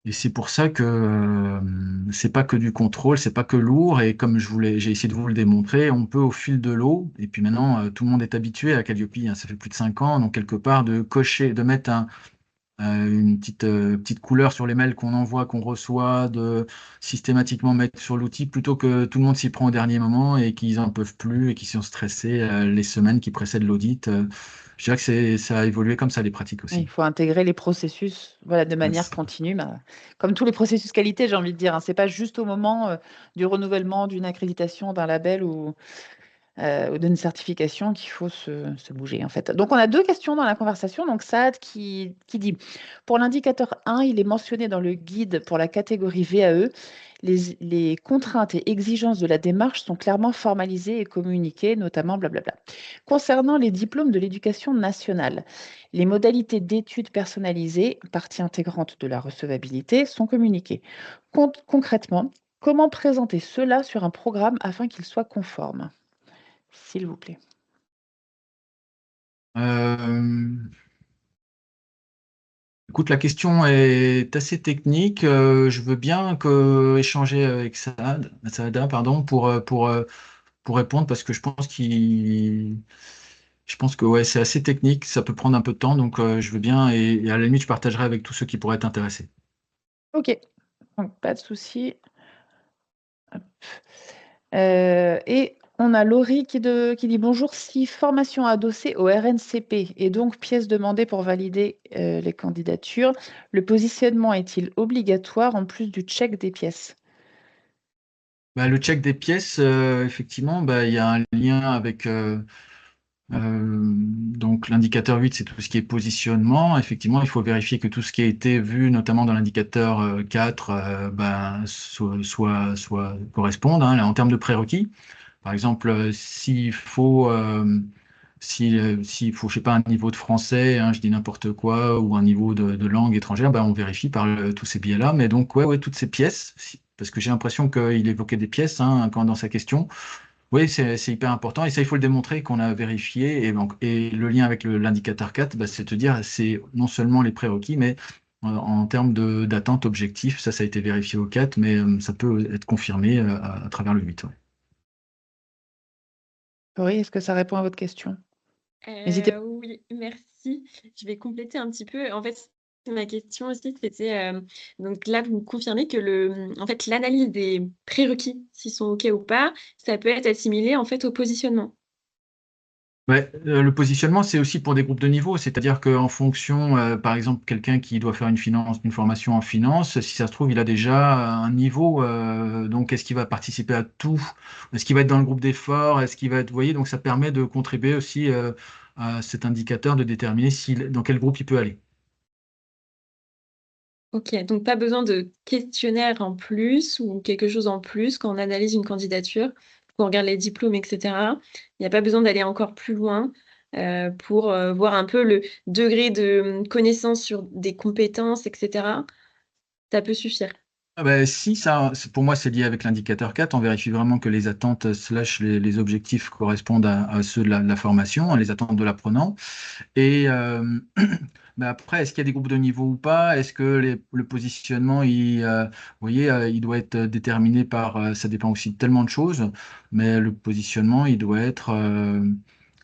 c'est pour ça que c'est pas que du contrôle, c'est pas que lourd. Et comme j'ai essayé de vous le démontrer, on peut au fil de l'eau. Et puis maintenant, tout le monde est habitué à Calliope, hein, ça fait plus de 5 ans. Donc quelque part, de cocher, de mettre une petite couleur sur les mails qu'on envoie, qu'on reçoit, de systématiquement mettre sur l'outil, plutôt que tout le monde s'y prend au dernier moment et qu'ils en peuvent plus et qu'ils sont stressés les semaines qui précèdent l'audit. Je dirais que ça a évolué comme ça, les pratiques Oui, il aussi. faut intégrer les processus, voilà, de manière Yes. continue, bah, comme tous les processus qualité, j'ai envie de dire, hein. C'est pas juste au moment, du renouvellement d'une accréditation, d'un label ou d'une certification qu'il faut se bouger, en fait. Donc on a 2 questions dans la conversation. Donc Saad qui dit: «Pour l'indicateur 1, il est mentionné dans le guide pour la catégorie VAE, les contraintes et exigences de la démarche sont clairement formalisées et communiquées, notamment blablabla. Concernant les diplômes de l'éducation nationale, les modalités d'études personnalisées, partie intégrante de la recevabilité, sont communiquées. Concrètement, comment présenter cela sur un programme afin qu'il soit conforme?» S'il vous plaît. Euh, Écoute, la question est assez technique. Je veux bien échanger avec Saada, pardon, pour répondre parce que je pense que ouais, c'est assez technique. Ça peut prendre un peu de temps, donc je veux bien et à la limite, je partagerai avec tous ceux qui pourraient être intéressés. OK, donc pas de souci. Hop. Et on a Laurie qui dit: «Bonjour, si formation adossée au RNCP et donc pièce demandée pour valider, les candidatures, le positionnement est-il obligatoire en plus du check des pièces?» Bah, le check des pièces, effectivement, bah, il y a un lien avec donc l'indicateur 8, c'est tout ce qui est positionnement. Effectivement, il faut vérifier que tout ce qui a été vu, notamment dans l'indicateur 4, ben, corresponde, hein, en termes de prérequis. Par exemple, s'il faut S'il faut, je sais pas, un niveau de français, hein, je dis n'importe quoi, ou un niveau de langue étrangère, ben, on vérifie par tous ces biais-là. Mais donc, ouais, toutes ces pièces, parce que j'ai l'impression qu'il évoquait des pièces hein, quand dans sa question. Oui, c'est hyper important. Et ça, il faut le démontrer qu'on a vérifié. Et le lien avec l'indicateur 4, bah, c'est de dire, c'est non seulement les prérequis, mais en termes d'attente objectif, ça a été vérifié au 4, mais ça peut être confirmé à travers le 8. Ouais. Oui, est-ce que ça répond à votre question? N'hésitez pas. Oui, merci. Je vais compléter un petit peu. En fait, ma question aussi, c'était, donc là, vous me confirmez que en fait, l'analyse des prérequis, s'ils sont OK ou pas, ça peut être assimilé, en fait, au positionnement? Ouais, le positionnement, c'est aussi pour des groupes de niveau, c'est-à-dire qu'en fonction, par exemple, quelqu'un qui doit faire une formation en finance, si ça se trouve, il a déjà un niveau, donc est-ce qu'il va participer à tout? Est-ce qu'il va être dans le groupe d'effort? Est-ce qu'il va être, vous voyez, donc ça permet de contribuer aussi à cet indicateur de déterminer dans quel groupe il peut aller. OK, donc pas besoin de questionnaire en plus ou quelque chose en plus quand on analyse une candidature, qu'on regarde les diplômes et cetera. Il n'y a pas besoin d'aller encore plus loin, pour, voir un peu le degré de, connaissance sur des compétences et cetera. Ça peut suffire? Ah bah, si ça, pour moi, c'est lié avec l'indicateur 4. On vérifie vraiment que les attentes slash les objectifs correspondent à ceux de la formation, les attentes de l'apprenant. Et bah après, est-ce qu'il y a des groupes de niveau ou pas? Est-ce que le positionnement, vous voyez, il doit être déterminé par, ça dépend aussi de tellement de choses, mais le positionnement, il doit être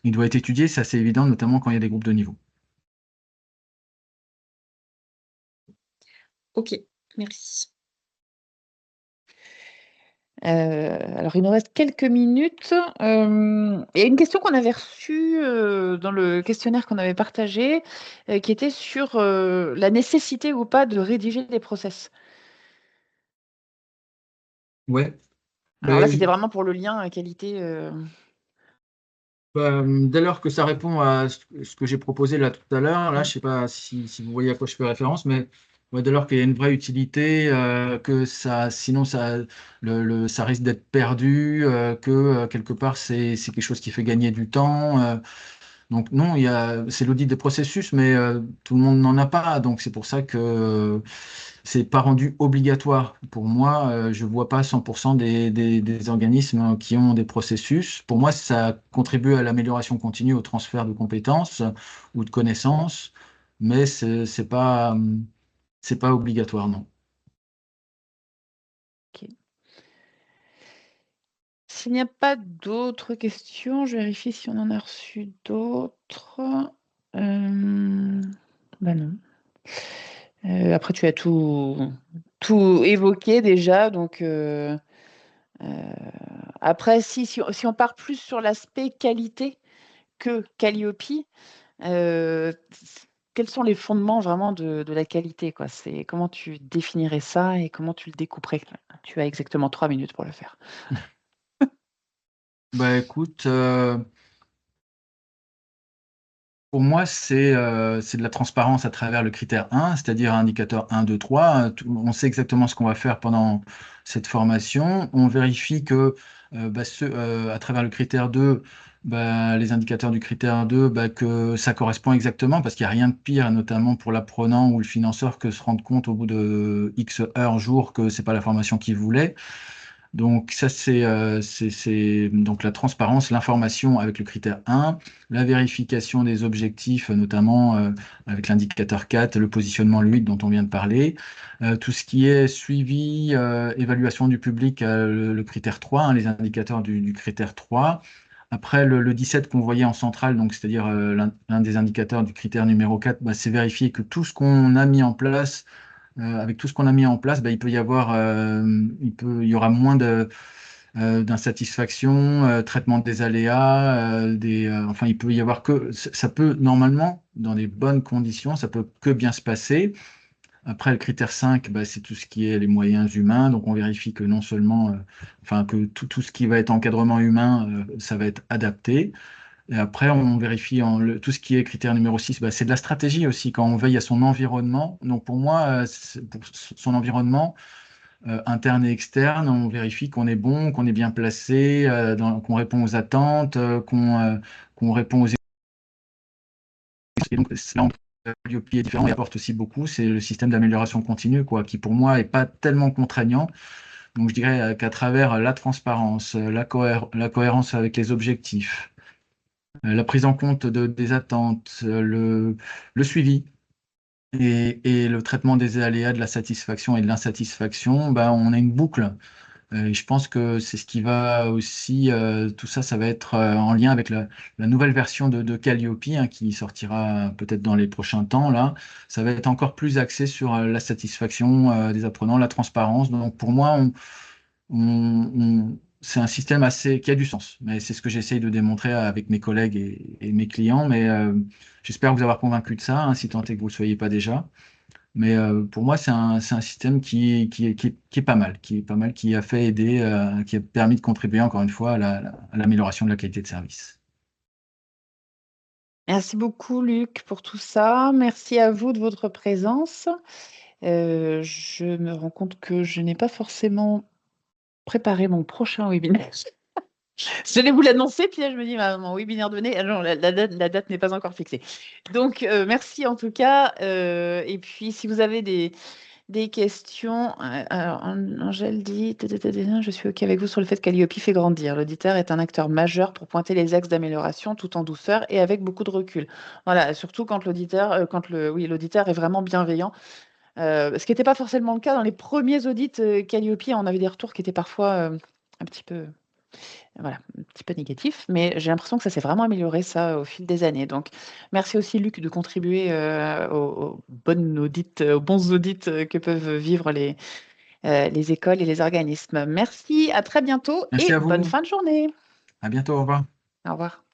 étudié, c'est assez évident, notamment quand il y a des groupes de niveau. OK, merci. Alors, il nous reste quelques minutes. Il y a une question qu'on avait reçue dans le questionnaire qu'on avait partagé, qui était sur la nécessité ou pas de rédiger des process. Ouais. Alors là, c'était vraiment pour le lien qualité. Dès lors que ça répond à ce que j'ai proposé là tout à l'heure, là, je sais pas si vous voyez à quoi je fais référence, mais ouais, dès lors qu'il y a une vraie utilité, que ça, sinon ça risque d'être perdu, que quelque part c'est quelque chose qui fait gagner du temps. Donc non, c'est l'audit des processus, mais tout le monde n'en a pas. Donc c'est pour ça que c'est pas rendu obligatoire. Pour moi, je vois pas 100% des organismes qui ont des processus. Pour moi, ça contribue à l'amélioration continue, au transfert de compétences ou de connaissances, mais c'est pas obligatoire, non. Ok. S'il n'y a pas d'autres questions, je vérifie si on en a reçu d'autres. Ben non. Après, tu as tout évoqué déjà, donc après, si on part plus sur l'aspect qualité que Calliope, quels sont les fondements vraiment de la qualité, quoi? C'est comment tu définirais ça et comment tu le découperais? Tu as exactement 3 minutes pour le faire. Bah écoute, pour moi, c'est de la transparence à travers le critère 1, c'est-à-dire indicateur 1, 2, 3. On sait exactement ce qu'on va faire pendant cette formation. On vérifie que à travers le critère 2, bah, les indicateurs du critère 2, bah, que ça correspond exactement, parce qu'il n'y a rien de pire, notamment pour l'apprenant ou le financeur, que se rendre compte au bout de X heures, jours, que c'est pas la formation qu'il voulait. Donc ça, c'est donc la transparence, l'information avec le critère 1, la vérification des objectifs, notamment avec l'indicateur 4, le positionnement le 8 dont on vient de parler, tout ce qui est suivi, évaluation du public, le critère 3, hein, les indicateurs du critère 3. Après, le 17 qu'on voyait en centrale, donc c'est-à-dire l'un des indicateurs du critère numéro 4, bah, c'est vérifier que tout ce qu'on a mis en place avec tout ce qu'on a mis en place, bah, il peut y avoir, il y aura moins d'insatisfaction, traitement des aléas, enfin, il peut y avoir que, ça peut normalement, dans des bonnes conditions, ça peut que bien se passer. Après, le critère 5, bah, c'est tout ce qui est les moyens humains. Donc, on vérifie que non seulement, enfin, que tout ce qui va être encadrement humain, ça va être adapté. Et après, on vérifie tout ce qui est critère numéro 6, bah, c'est de la stratégie aussi, quand on veille à son environnement. Donc pour moi, pour son environnement interne et externe, on vérifie qu'on est bon, qu'on est bien placé, qu'on répond aux attentes, qu'on répond aux Et donc, là, Calliope est différent et apporte aussi beaucoup, c'est le système d'amélioration continue, quoi, qui pour moi n'est pas tellement contraignant. Donc je dirais qu'à travers la transparence, la cohérence avec les objectifs, la prise en compte des attentes, le suivi et le traitement des aléas, de la satisfaction et de l'insatisfaction, ben, on a une boucle. Et je pense que c'est ce qui va aussi, tout ça, ça va être en lien avec la nouvelle version de Calliope, hein, qui sortira peut-être dans les prochains temps, là. Ça va être encore plus axé sur la satisfaction des apprenants, la transparence. Donc pour moi, c'est un système qui a du sens. Mais c'est ce que j'essaye de démontrer avec mes collègues et mes clients. Mais j'espère vous avoir convaincu de ça, hein, si tant est que vous ne le soyez pas déjà. Mais pour moi, c'est un système qui est pas mal, qui a fait aider, qui a permis de contribuer encore une fois à l'amélioration de la qualité de service. Merci beaucoup, Luc, pour tout ça. Merci à vous de votre présence. Je me rends compte que je n'ai pas forcément préparé mon prochain webinaire. Je vais vous l'annoncer, puis là, je me dis, mon webinaire donné, non, la date n'est pas encore fixée. Donc, merci en tout cas. Et puis, si vous avez des questions, alors Angèle dit, je suis OK avec vous sur le fait que Calliope fait grandir. L'auditeur est un acteur majeur pour pointer les axes d'amélioration tout en douceur et avec beaucoup de recul. Voilà, surtout quand l'auditeur est vraiment bienveillant. Ce qui n'était pas forcément le cas dans les premiers audits Calliope. On avait des retours qui étaient parfois un petit peu négatifs, mais j'ai l'impression que ça s'est vraiment amélioré ça au fil des années. Donc, merci aussi Luc de contribuer aux bons audits que peuvent vivre les écoles et les organismes. Merci, à très bientôt Merci et à vous. bonne fin de journée. À bientôt, au revoir. Au revoir.